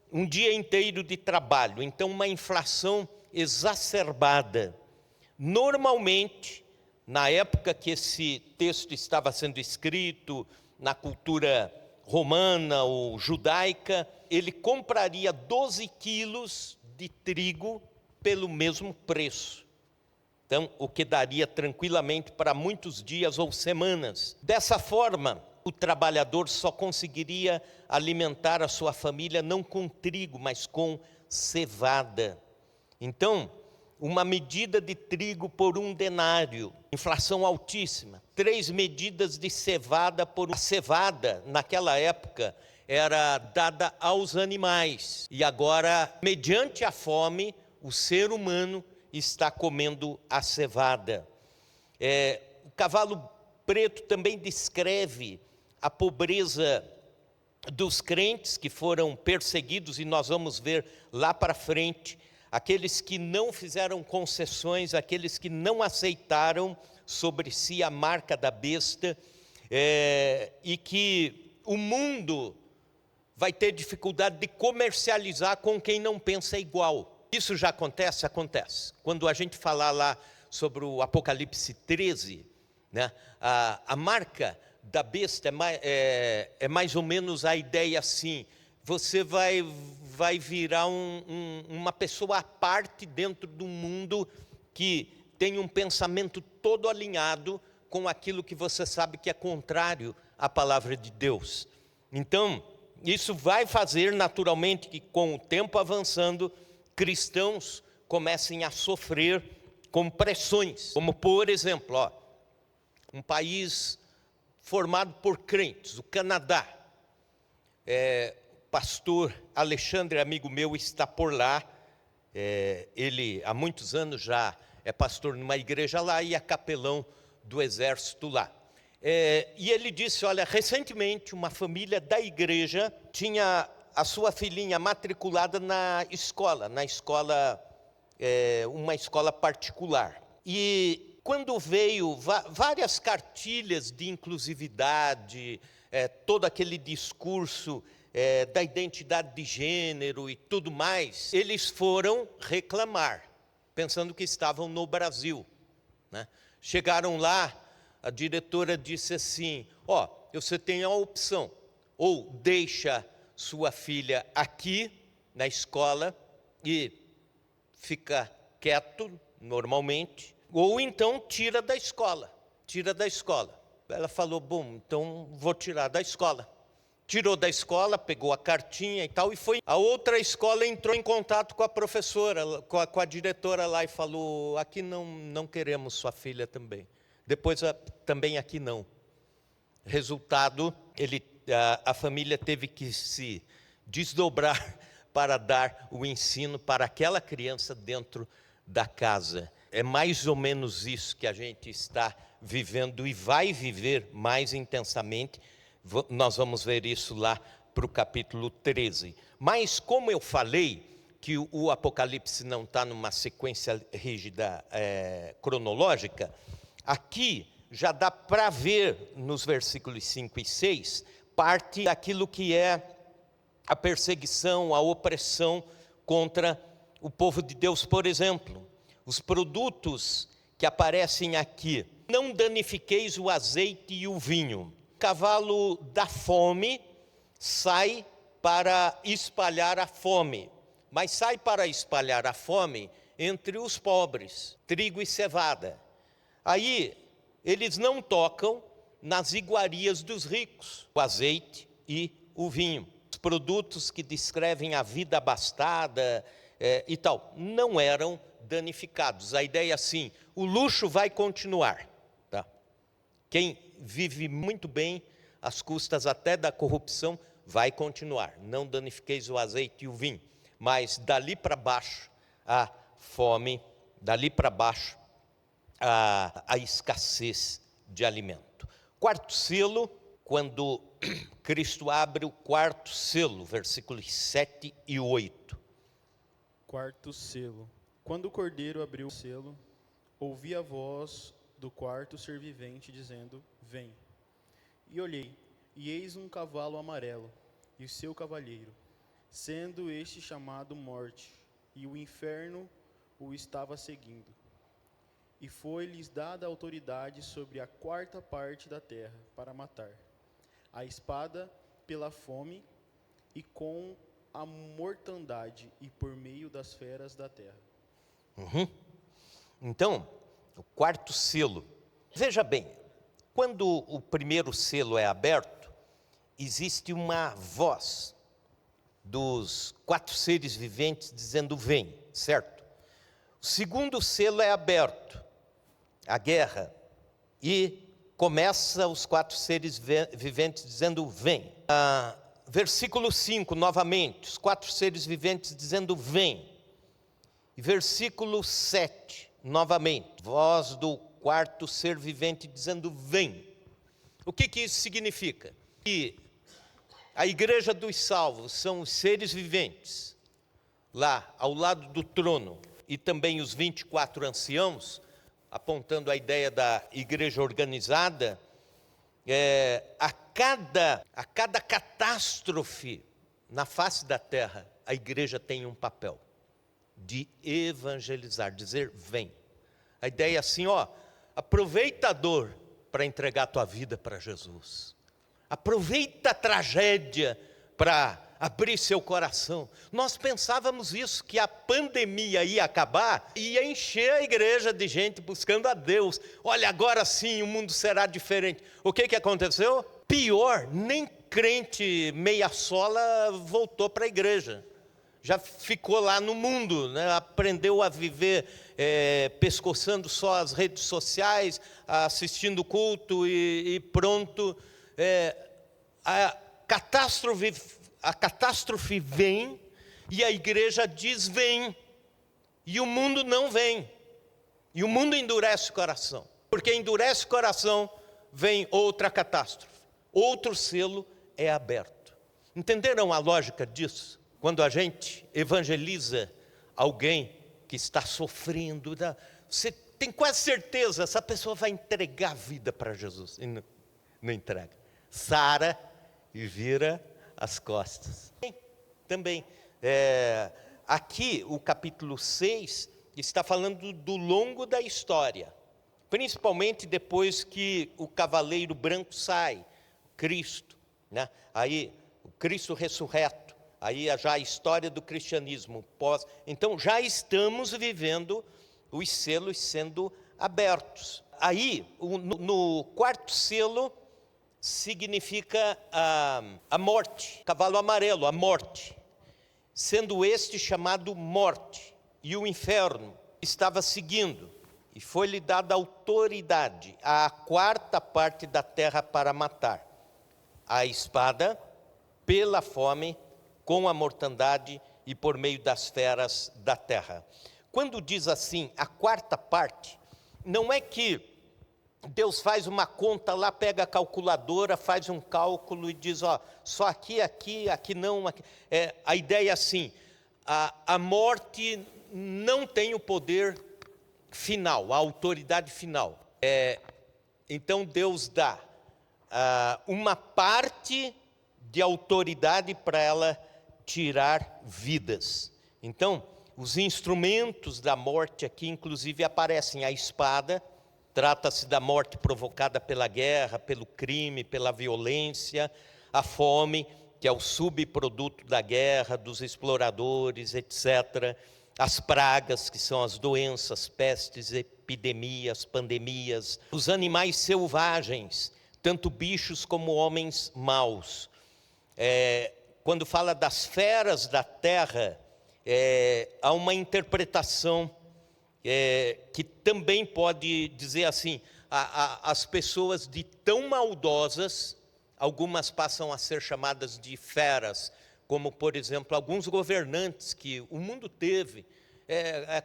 um dia inteiro de trabalho. Então, uma inflação exacerbada. Normalmente, na época que esse texto estava sendo escrito, na cultura romana ou judaica, ele compraria 12 quilos de trigo pelo mesmo preço. Então, o que daria tranquilamente para muitos dias ou semanas. Dessa forma, o trabalhador só conseguiria alimentar a sua família não com trigo, mas com cevada. Então, uma medida de trigo por 1 denário, inflação altíssima. 3 medidas de cevada por 1. A cevada, naquela época, era dada aos animais. E agora, mediante a fome, o ser humano está comendo a cevada. O cavalo preto também descreve a pobreza dos crentes que foram perseguidos, e nós vamos ver lá para frente, aqueles que não fizeram concessões, aqueles que não aceitaram sobre si a marca da besta, e que o mundo vai ter dificuldade de comercializar com quem não pensa igual. Isso já acontece? Acontece. Quando a gente falar lá sobre o Apocalipse 13, né, a marca da besta é mais ou menos a ideia assim: você vai virar uma pessoa à parte dentro do mundo que tem um pensamento todo alinhado com aquilo que você sabe que é contrário à palavra de Deus. Então, isso vai fazer naturalmente que, com o tempo avançando, cristãos comecem a sofrer com pressões, como por exemplo, um país formado por crentes, o Canadá. Pastor Alexandre, amigo meu, está por lá. Ele há muitos anos já é pastor numa igreja lá e é capelão do exército lá. E ele disse, olha, recentemente uma família da igreja tinha a sua filhinha matriculada na escola, uma escola particular. E quando veio várias cartilhas de inclusividade, todo aquele discurso da identidade de gênero e tudo mais, eles foram reclamar, pensando que estavam no Brasil, né? Chegaram lá, a diretora disse assim, você tem a opção, ou deixa sua filha aqui na escola e fica quieto normalmente, ou então tira da escola. Ela falou, bom, então vou tirar da escola. Tirou da escola, pegou a cartinha e tal, e foi. A outra escola entrou em contato com a professora, com a diretora lá, e falou, aqui não queremos sua filha também. Depois, também aqui não. Resultado, a família teve que se desdobrar para dar o ensino para aquela criança dentro da casa. É mais ou menos isso que a gente está vivendo e vai viver mais intensamente. Nós vamos ver isso lá para o capítulo 13. Mas, como eu falei, que o Apocalipse não está numa sequência rígida cronológica, aqui já dá para ver nos versículos 5 e 6, parte daquilo que é a perseguição, a opressão contra o povo de Deus. Por exemplo, os produtos que aparecem aqui: não danifiqueis o azeite e o vinho. O cavalo da fome sai para espalhar a fome, mas sai para espalhar a fome entre os pobres, trigo e cevada. Aí eles não tocam nas iguarias dos ricos, o azeite e o vinho. Os produtos que descrevem a vida abastada e tal, não eram danificados. A ideia é assim, o luxo vai continuar. Tá? Quem vive muito bem, às custas até da corrupção, vai continuar. Não danifiqueis o azeite e o vinho. Mas dali para baixo, a fome, dali para baixo, a escassez de alimento. Quarto selo, quando Cristo abre o quarto selo, versículos 7 e 8. Quarto selo. Quando o cordeiro abriu o selo, ouvi a voz do quarto ser vivente dizendo, vem. E olhei, e eis um cavalo amarelo, e o seu cavalheiro, sendo este chamado Morte, e o inferno o estava seguindo. E foi-lhes dada autoridade sobre a quarta parte da terra, para matar. A espada pela fome, e com a mortandade, e por meio das feras da terra. Então, o quarto selo. Veja bem, quando o primeiro selo é aberto, existe uma voz dos 4 seres viventes dizendo vem, certo? O segundo selo é aberto, a guerra, e começa os 4 seres viventes dizendo vem. Versículo 5, novamente, os 4 seres viventes dizendo vem. E versículo 7, novamente, voz do quarto ser vivente dizendo vem. O que isso significa? Que a igreja dos salvos são os seres viventes, lá ao lado do trono, e também os 24 anciãos, apontando a ideia da igreja organizada. A cada catástrofe na face da terra, a igreja tem um papel de evangelizar, dizer vem. A ideia é assim, aproveita a dor para entregar a tua vida para Jesus. Aproveita a tragédia para abrir seu coração. Nós pensávamos isso, que a pandemia ia acabar e ia encher a igreja de gente buscando a Deus. Olha, agora sim o mundo será diferente. O que aconteceu? Pior, nem crente meia sola voltou para a igreja. Já ficou lá no mundo, né? Aprendeu a viver pescoçando só as redes sociais, assistindo culto e pronto. A catástrofe vem e a igreja diz vem, e o mundo não vem, e o mundo endurece o coração, porque endurece o coração, vem outra catástrofe, outro selo é aberto. Entenderam a lógica disso? Quando a gente evangeliza alguém que está sofrendo, você tem quase certeza, essa pessoa vai entregar a vida para Jesus, e não entrega, sara e vira as costas. Também, aqui o capítulo 6 está falando do longo da história, principalmente depois que o cavaleiro branco sai, Cristo, né? Aí o Cristo ressurreto, aí já a história do cristianismo pós. Então já estamos vivendo os selos sendo abertos. Aí no quarto selo significa a morte, cavalo amarelo, a morte, sendo este chamado morte, e o inferno estava seguindo, e foi-lhe dada autoridade à 4ª parte da terra para matar, a espada, pela fome, com a mortandade e por meio das feras da terra. Quando diz assim, a 4ª parte, não é que Deus faz uma conta lá, pega a calculadora, faz um cálculo e diz, só aqui não. Aqui. A ideia é assim, a morte não tem o poder final, a autoridade final. Então Deus dá uma parte de autoridade para ela tirar vidas. Então, os instrumentos da morte aqui, inclusive, aparecem a espada. Trata-se da morte provocada pela guerra, pelo crime, pela violência, a fome, que é o subproduto da guerra, dos exploradores, etc. As pragas, que são as doenças, pestes, epidemias, pandemias. Os animais selvagens, tanto bichos como homens maus. Quando fala das feras da terra, há uma interpretação que também pode dizer assim, as pessoas de tão maldosas, algumas passam a ser chamadas de feras, como por exemplo, alguns governantes que o mundo teve,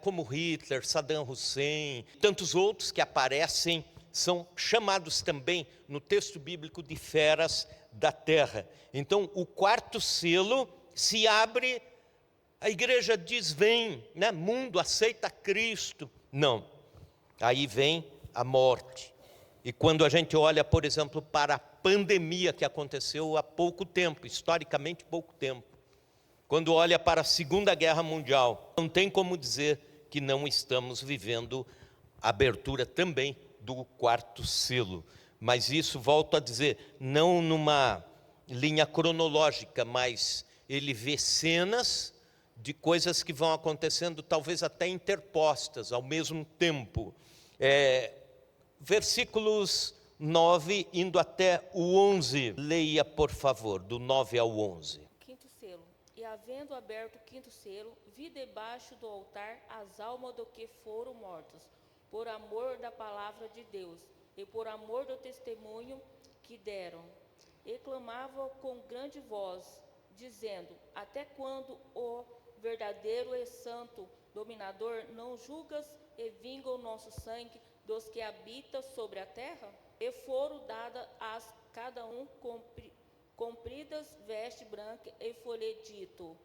como Hitler, Saddam Hussein, tantos outros que aparecem, são chamados também no texto bíblico de feras da terra. Então o 4º selo se abre, a igreja diz vem, né? Mundo aceita Cristo. Não, aí vem a morte. E quando a gente olha, por exemplo, para a pandemia que aconteceu há pouco tempo, historicamente pouco tempo, quando olha para a Segunda Guerra Mundial, não tem como dizer que não estamos vivendo a abertura também do 4º selo. Mas isso, volto a dizer, não numa linha cronológica, mas ele vê cenas de coisas que vão acontecendo, talvez até interpostas, ao mesmo tempo. Versículos 9, indo até o 11. Leia, por favor, do 9 ao 11. Quinto selo. E havendo aberto o quinto selo, vi debaixo do altar as almas do que foram mortos, por amor da palavra de Deus, e por amor do testemunho que deram. E clamavam com grande voz, dizendo: até quando, ó verdadeiro e santo dominador, não julgas e vinga o nosso sangue dos que habitam sobre a terra? E foram dadas a cada um compridas vestes brancas, e foi-lhe dito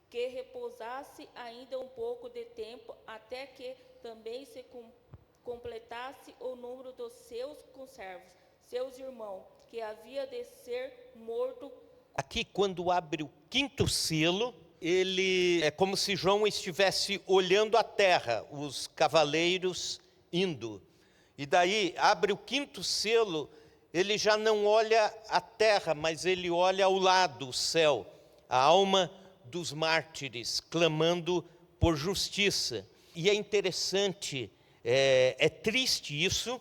que repousasse ainda um pouco de tempo, até que também se completasse o número dos seus conservos, seus irmãos, que havia de ser morto. Aqui, quando abre o quinto selo, ele é como se João estivesse olhando a terra, os cavaleiros indo. E daí, abre o quinto selo, ele já não olha a terra, mas ele olha ao lado, o céu, a alma dos mártires, clamando por justiça. E é interessante, é triste isso,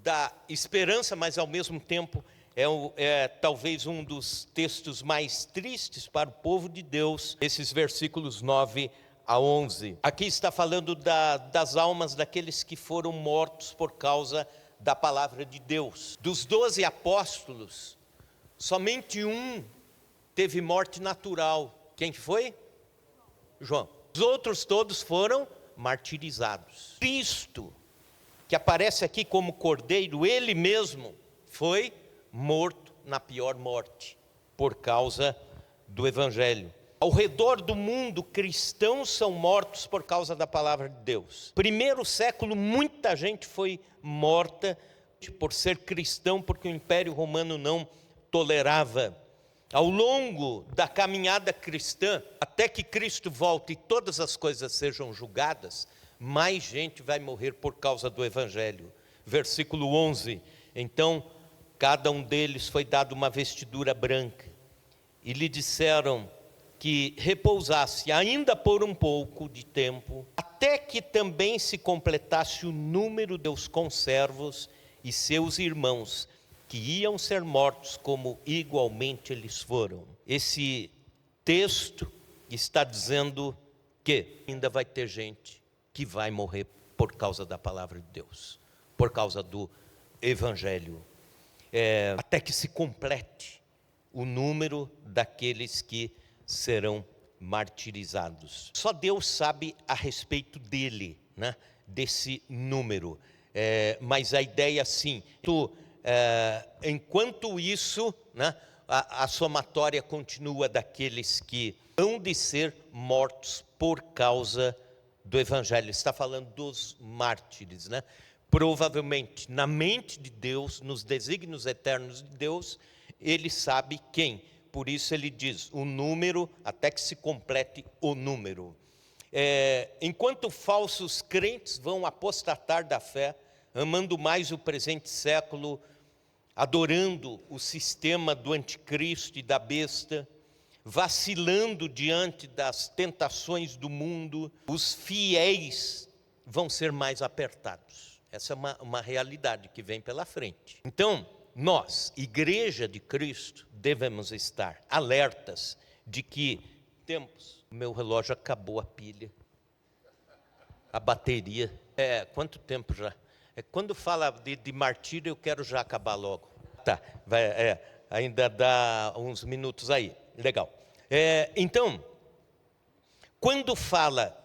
dá esperança, mas ao mesmo tempo é talvez um dos textos mais tristes para o povo de Deus, esses versículos 9 a 11. Aqui está falando das almas daqueles que foram mortos por causa da palavra de Deus. Dos 12 apóstolos, somente um teve morte natural. Quem foi? João. Os outros todos foram martirizados. Cristo, que aparece aqui como cordeiro, ele mesmo foi morto na pior morte, por causa do evangelho. Ao redor do mundo, cristãos são mortos por causa da palavra de Deus. Primeiro século, muita gente foi morta por ser cristão, porque o Império Romano não tolerava. Ao longo da caminhada cristã, até que Cristo volte e todas as coisas sejam julgadas, mais gente vai morrer por causa do evangelho. Versículo 11. Então, cada um deles foi dado uma vestidura branca, e lhe disseram que repousasse ainda por um pouco de tempo, até que também se completasse o número dos conservos e seus irmãos, que iam ser mortos como igualmente eles foram. Esse texto está dizendo que ainda vai ter gente que vai morrer por causa da palavra de Deus, por causa do evangelho, até que se complete o número daqueles que serão martirizados. Só Deus sabe a respeito dele, né? Desse número. Mas a ideia, sim, enquanto isso, né, a somatória continua daqueles que hão de ser mortos por causa do evangelho. Está falando dos mártires, né? Provavelmente, na mente de Deus, nos desígnios eternos de Deus, ele sabe quem. Por isso ele diz o número, até que se complete o número. Enquanto falsos crentes vão apostatar da fé, amando mais o presente século, adorando o sistema do anticristo e da besta, vacilando diante das tentações do mundo, os fiéis vão ser mais apertados. Essa é uma realidade que vem pela frente. Então, nós, Igreja de Cristo, devemos estar alertas de que temos... Meu relógio acabou a pilha, a bateria. Quanto tempo já? Quando fala de martírio, eu quero já acabar logo. Tá, ainda dá uns minutos aí. Legal. Então, quando fala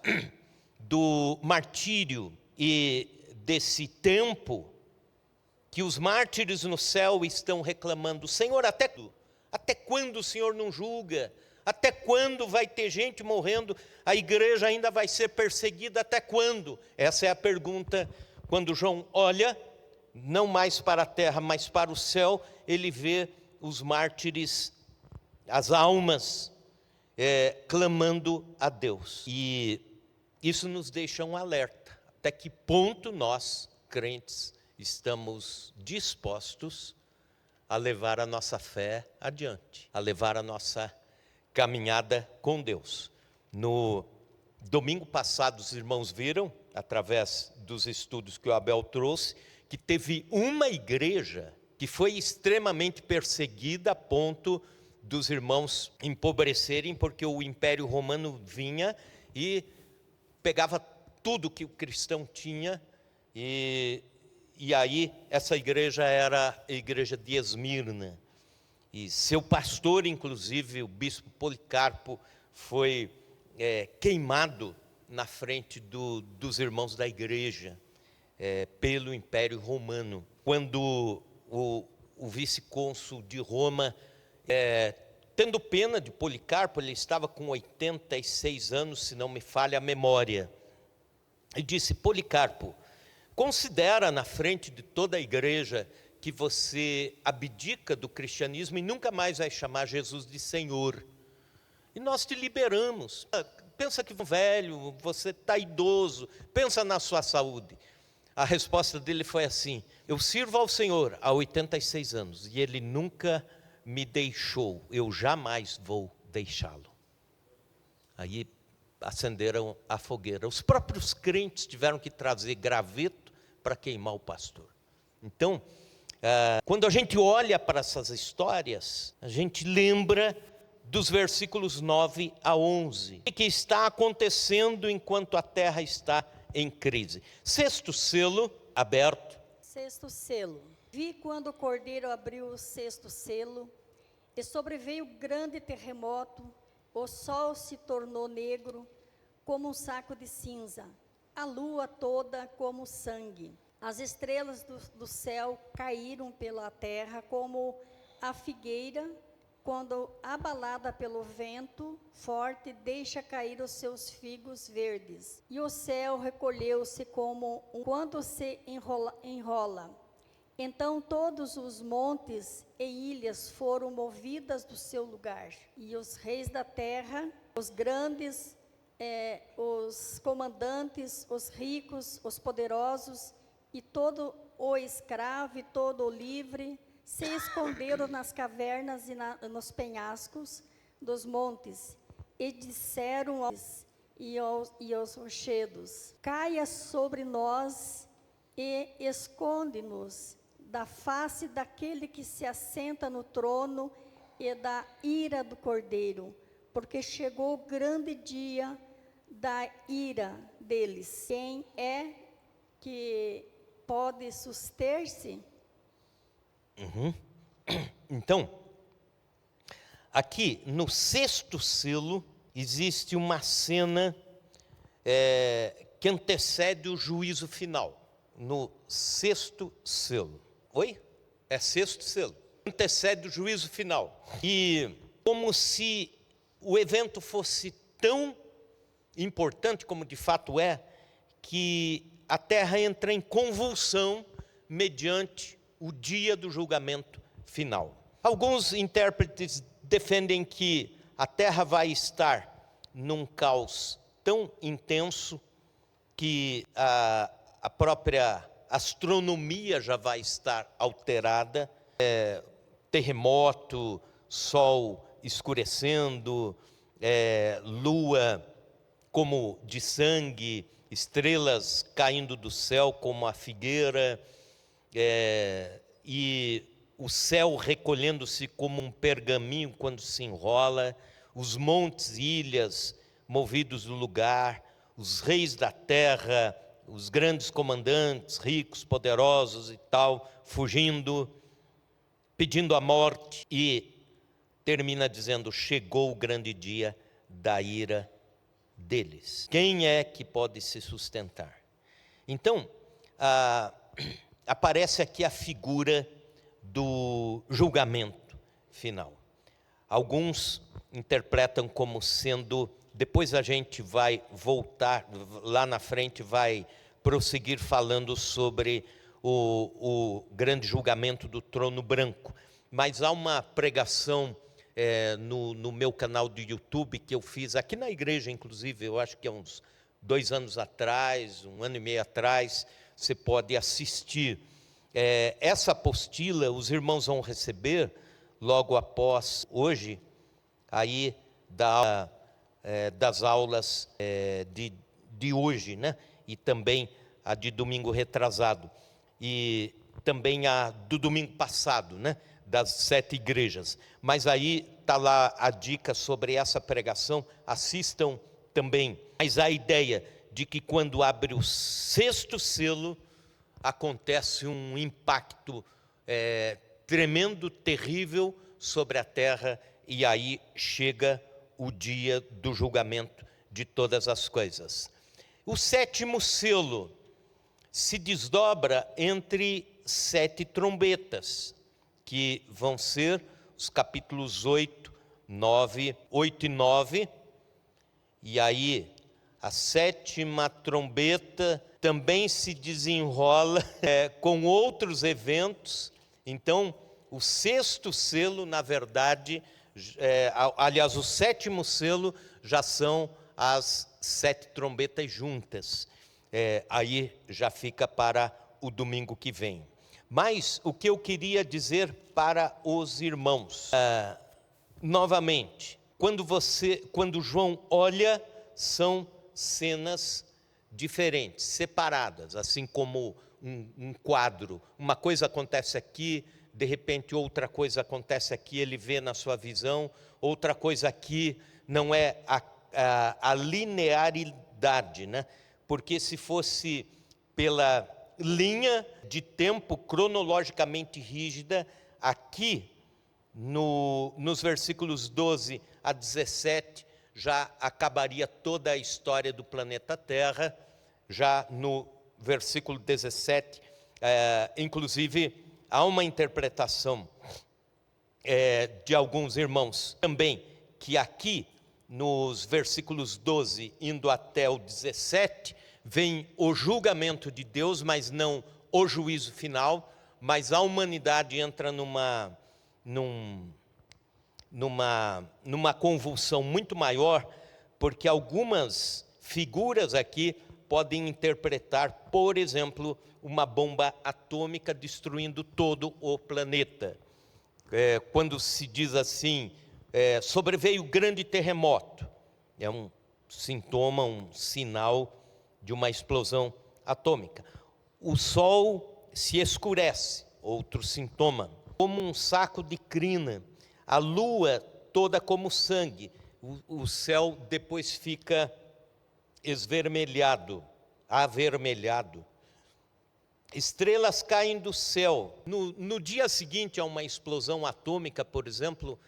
do martírio e desse tempo que os mártires no céu estão reclamando: Senhor, até quando o Senhor não julga? Até quando vai ter gente morrendo? A igreja ainda vai ser perseguida até quando? Essa é a pergunta. Quando João olha, não mais para a terra, mas para o céu, ele vê os mártires, as almas, clamando a Deus. E isso nos deixa um alerta. Até que ponto nós, crentes, estamos dispostos a levar a nossa fé adiante, a levar a nossa caminhada com Deus. No domingo passado, os irmãos viram através dos estudos que o Abel trouxe, que teve uma igreja que foi extremamente perseguida a ponto dos irmãos empobrecerem, porque o Império Romano vinha e pegava tudo que o cristão tinha, e aí essa igreja era a igreja de Esmirna. E seu pastor, inclusive, o bispo Policarpo, foi queimado na frente dos irmãos da igreja, pelo Império Romano. Quando o vice-cônsul de Roma, tendo pena de Policarpo, ele estava com 86 anos, se não me falha a memória, e disse: Policarpo, considera na frente de toda a igreja que você abdica do cristianismo e nunca mais vai chamar Jesus de Senhor. E nós te liberamos. Pensa que velho, você está idoso, pensa na sua saúde. A resposta dele foi assim: eu sirvo ao Senhor há 86 anos e Ele nunca me deixou, eu jamais vou deixá-lo. Aí acenderam a fogueira. Os próprios crentes tiveram que trazer graveto para queimar o pastor. Então, quando a gente olha para essas histórias, a gente lembra dos versículos 9 a 11. O que está acontecendo enquanto a terra está em crise? Sexto selo aberto. Sexto selo. Vi quando o cordeiro abriu o sexto selo, e sobreveio grande terremoto, o sol se tornou negro, como um saco de cinza, a lua toda como sangue. As estrelas do céu caíram pela terra como a figueira, quando abalada pelo vento forte deixa cair os seus figos verdes. E o céu recolheu-se como quando se enrola. Então todos os montes e ilhas foram movidas do seu lugar. E os reis da terra, os grandes, os comandantes, os ricos, os poderosos, e todo o escravo e todo o livre, se esconderam nas cavernas nos penhascos dos montes, e disseram aos rochedos: caia sobre nós e esconde-nos da face daquele que se assenta no trono e da ira do Cordeiro, porque chegou o grande dia da ira deles. Quem é que pode suster-se? Então, aqui no sexto selo, existe uma cena que antecede o juízo final. No sexto selo. Oi? É sexto selo. Antecede o juízo final. E como se o evento fosse tão importante, como de fato é, que a terra entra em convulsão mediante o dia do julgamento final. Alguns intérpretes defendem que a terra vai estar num caos tão intenso que a própria astronomia já vai estar alterada, terremoto, sol escurecendo, lua como de sangue, estrelas caindo do céu como a figueira, e o céu recolhendo-se como um pergaminho quando se enrola, os montes e ilhas movidos do lugar, os reis da terra, os grandes comandantes, ricos, poderosos e tal, fugindo, pedindo a morte, e termina dizendo: chegou o grande dia da ira deles. Quem é que pode se sustentar? Então, aparece aqui a figura do julgamento final. Alguns interpretam como sendo, depois a gente vai voltar, lá na frente vai prosseguir falando sobre o grande julgamento do trono branco. Mas há uma pregação no meu canal do YouTube que eu fiz aqui na igreja, inclusive, eu acho que há uns 2 anos atrás, 1 ano e meio atrás, você pode assistir. Essa apostila os irmãos vão receber logo após hoje, aí das aulas de hoje, né? e também a de domingo retrasado, e também a do domingo passado, né? Das 7 igrejas. Mas aí está lá a dica sobre essa pregação, assistam também. Mas a ideia de que quando abre o 6º selo, acontece um impacto tremendo, terrível sobre a terra, e aí chega o dia do julgamento de todas as coisas. O 7º selo se desdobra entre 7 trombetas, que vão ser os capítulos 8 e 9, e aí a 7ª trombeta também se desenrola com outros eventos. Então, o 6º selo, na verdade, aliás, o 7º selo já são as 7 trombetas juntas. Aí já fica para o domingo que vem. Mas o que eu queria dizer para os irmãos, novamente, quando João olha, são cenas diferentes, separadas, assim como um quadro. Uma coisa acontece aqui, de repente outra coisa acontece aqui, ele vê na sua visão, outra coisa aqui, não é a linearidade, né? Porque se fosse pela linha de tempo cronologicamente rígida, aqui nos versículos 12 a 17, já acabaria toda a história do planeta Terra. Já no versículo 17, inclusive, há uma interpretação de alguns irmãos também, que aqui, nos versículos 12, indo até o 17, vem o julgamento de Deus, mas não o juízo final, mas a humanidade entra numa convulsão muito maior, porque algumas figuras aqui podem interpretar, por exemplo, uma bomba atômica destruindo todo o planeta. Quando se diz assim, sobreveio grande terremoto, é um sintoma, um sinal de uma explosão atômica. O sol se escurece, outro sintoma, como um saco de crina, a lua toda como sangue, o céu depois fica esvermelhado, avermelhado. Estrelas caem do céu. No dia seguinte a uma explosão atômica, por exemplo,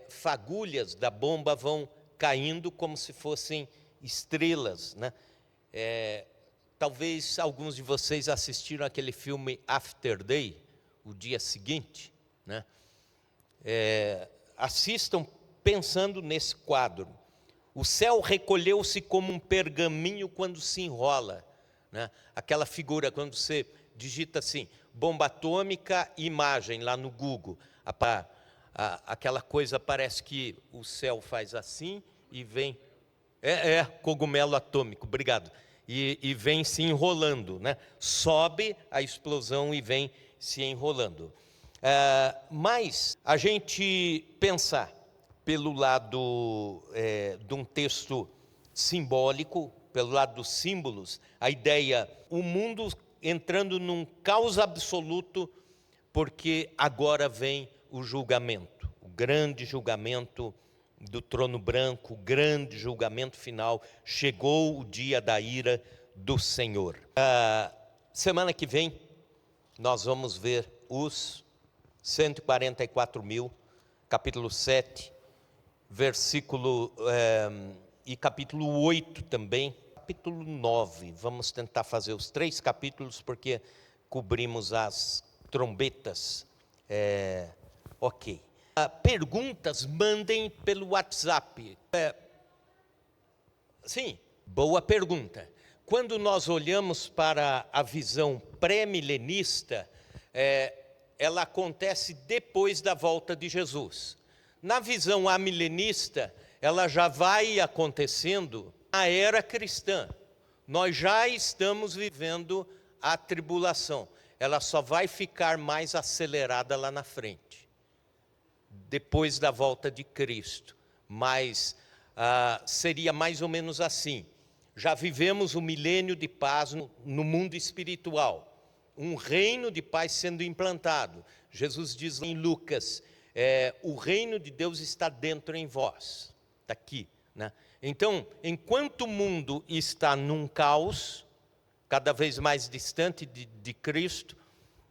fagulhas da bomba vão caindo como se fossem estrelas, né? Talvez alguns de vocês assistiram aquele filme After Day, o dia seguinte, né? Assistam pensando nesse quadro. O céu recolheu-se como um pergaminho quando se enrola, né? Aquela figura, quando você digita assim, bomba atômica, imagem lá no Google, aquela coisa parece que o céu faz assim e vem... cogumelo atômico, obrigado. E vem se enrolando, né? Sobe a explosão e vem se enrolando. Mas a gente pensar pelo lado de um texto simbólico, pelo lado dos símbolos, a ideia, o mundo entrando num caos absoluto, porque agora vem o julgamento, o grande julgamento do trono branco, o grande julgamento final. Chegou o dia da ira do Senhor. Semana que vem, nós vamos ver os 144.000, capítulo 7, versículo, e capítulo 8 também, capítulo 9. Vamos tentar fazer os 3 capítulos, porque cobrimos as trombetas. Ok. Perguntas, mandem pelo WhatsApp. Sim, boa pergunta. Quando nós olhamos para a visão pré-milenista, ela acontece depois da volta de Jesus. Na visão amilenista, ela já vai acontecendo na era cristã. Nós já estamos vivendo a tribulação. Ela só vai ficar mais acelerada lá na frente, depois da volta de Cristo. Mas seria mais ou menos assim. Já vivemos o milênio de paz no mundo espiritual. Um reino de paz sendo implantado. Jesus diz em Lucas, o reino de Deus está dentro em vós. Está aqui, né? Então, enquanto o mundo está num caos, cada vez mais distante de Cristo,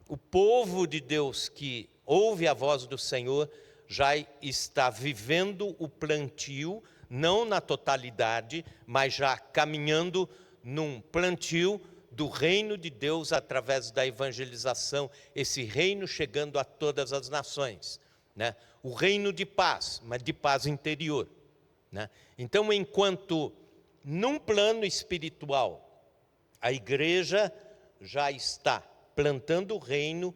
o povo de Deus que ouve a voz do Senhor já está vivendo o plantio, não na totalidade, mas já caminhando num plantio do reino de Deus através da evangelização, esse reino chegando a todas as nações, né? O reino de paz, mas de paz interior, né? Então, enquanto num plano espiritual, a igreja já está plantando o reino,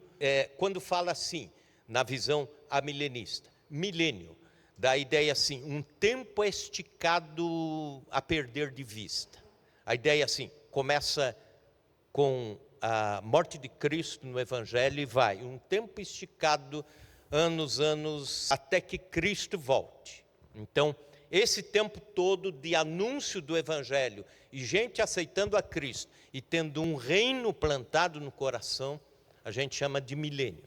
quando fala assim, na visão amilenista, milênio, dá a ideia assim, um tempo esticado a perder de vista. A ideia assim, começa com a morte de Cristo no Evangelho e vai, um tempo esticado, anos, até que Cristo volte. Então, esse tempo todo de anúncio do Evangelho e gente aceitando a Cristo e tendo um reino plantado no coração, a gente chama de milênio.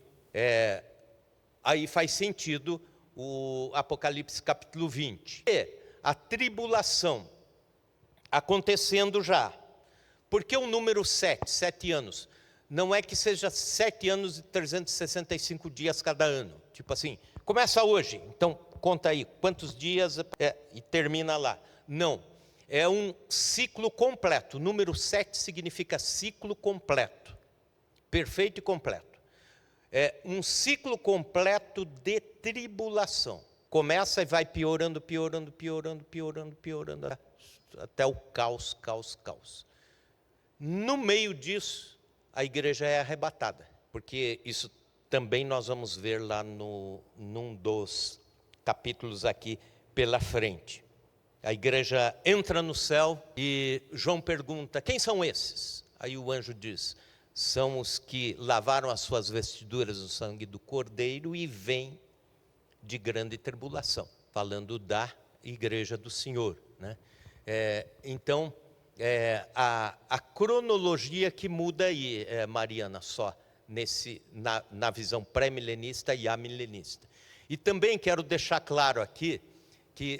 Aí faz sentido o Apocalipse capítulo 20. E a tribulação acontecendo já. Por que o número 7 anos? Não é que seja 7 anos e 365 dias cada ano. Tipo assim, começa hoje, então conta aí quantos dias e termina lá. Não, é um ciclo completo. O número 7 significa ciclo completo, perfeito e completo. É um ciclo completo de tribulação. Começa e vai piorando, até o caos. No meio disso, a igreja é arrebatada, porque isso também nós vamos ver lá num dos capítulos aqui pela frente. A igreja entra no céu e João pergunta, quem são esses? Aí o anjo diz, são os que lavaram as suas vestiduras no sangue do Cordeiro e vêm de grande tribulação, falando da igreja do Senhor, né? Então, a cronologia que muda aí, Mariana, só na visão pré-milenista e amilenista. E também quero deixar claro aqui que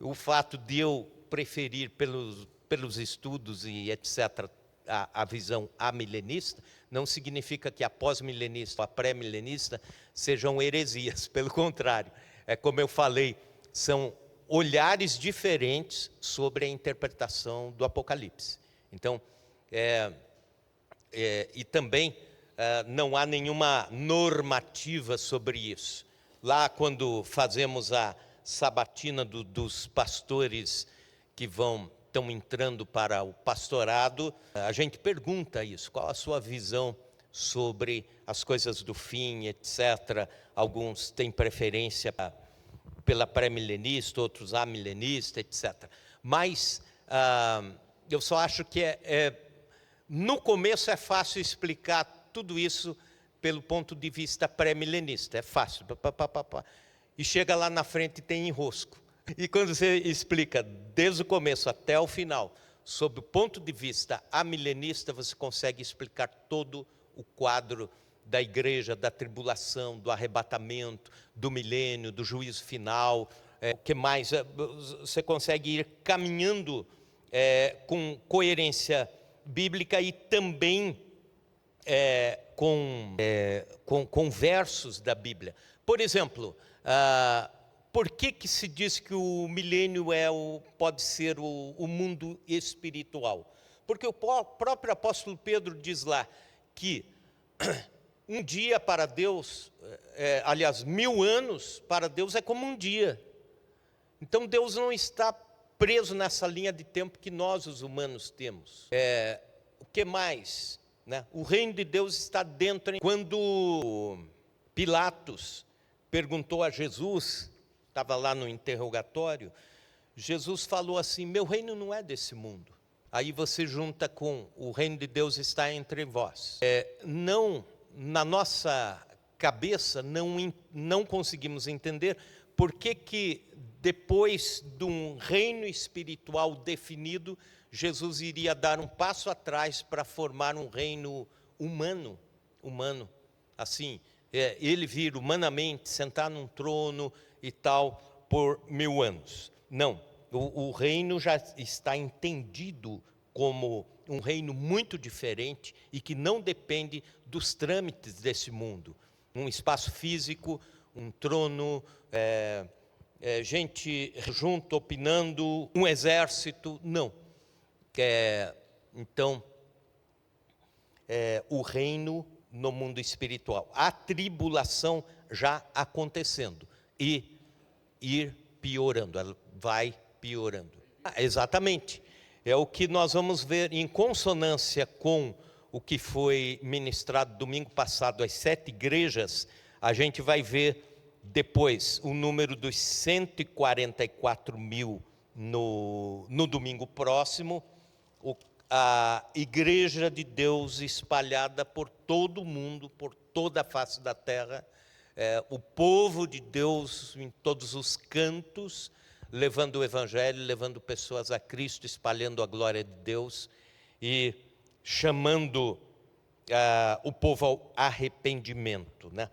o fato de eu preferir pelos estudos e etc. a visão amilenista, não significa que a pós-milenista ou a pré-milenista sejam heresias, pelo contrário. Como eu falei, são olhares diferentes sobre a interpretação do Apocalipse. Então, e também não há nenhuma normativa sobre isso. Lá, quando fazemos a sabatina dos pastores que estão entrando para o pastorado, a gente pergunta isso, qual a sua visão sobre as coisas do fim, etc. Alguns têm preferência pela pré-milenista, outros amilenista, etc. Mas eu só acho que no começo é fácil explicar tudo isso pelo ponto de vista pré-milenista, é fácil. E chega lá na frente e tem enrosco. E quando você explica desde o começo até o final, sob o ponto de vista amilenista, você consegue explicar todo o quadro da igreja, da tribulação, do arrebatamento, do milênio, do juízo final. O que mais? Você consegue ir caminhando com coerência bíblica e também com versos da Bíblia. Por exemplo, por que se diz que o milênio pode ser o mundo espiritual? Porque o próprio apóstolo Pedro diz lá que um dia para Deus, aliás, 1000 anos para Deus é como um dia. Então Deus não está preso nessa linha de tempo que nós, os humanos, temos. O que mais? Né? O reino de Deus está dentro. Quando Pilatos perguntou a Jesus, estava lá no interrogatório, Jesus falou assim, meu reino não é desse mundo. Aí você junta com o reino de Deus está entre vós. Não, na nossa cabeça, não conseguimos entender por que depois de um reino espiritual definido, Jesus iria dar um passo atrás para formar um reino humano. Assim, ele vir humanamente, sentar num trono e tal, por 1000 anos. Não, o reino já está entendido como um reino muito diferente e que não depende dos trâmites desse mundo. Um espaço físico, um trono, gente junto, opinando, um exército, não. Então, o reino no mundo espiritual. A tribulação já acontecendo e ir piorando, ela vai piorando. Exatamente. É o que nós vamos ver em consonância com o que foi ministrado domingo passado às 7 igrejas. A gente vai ver depois o número dos 144 mil no domingo próximo, a igreja de Deus espalhada por todo o mundo, por toda a face da terra, o povo de Deus em todos os cantos, levando o evangelho, levando pessoas a Cristo, espalhando a glória de Deus e chamando o povo ao arrependimento, né?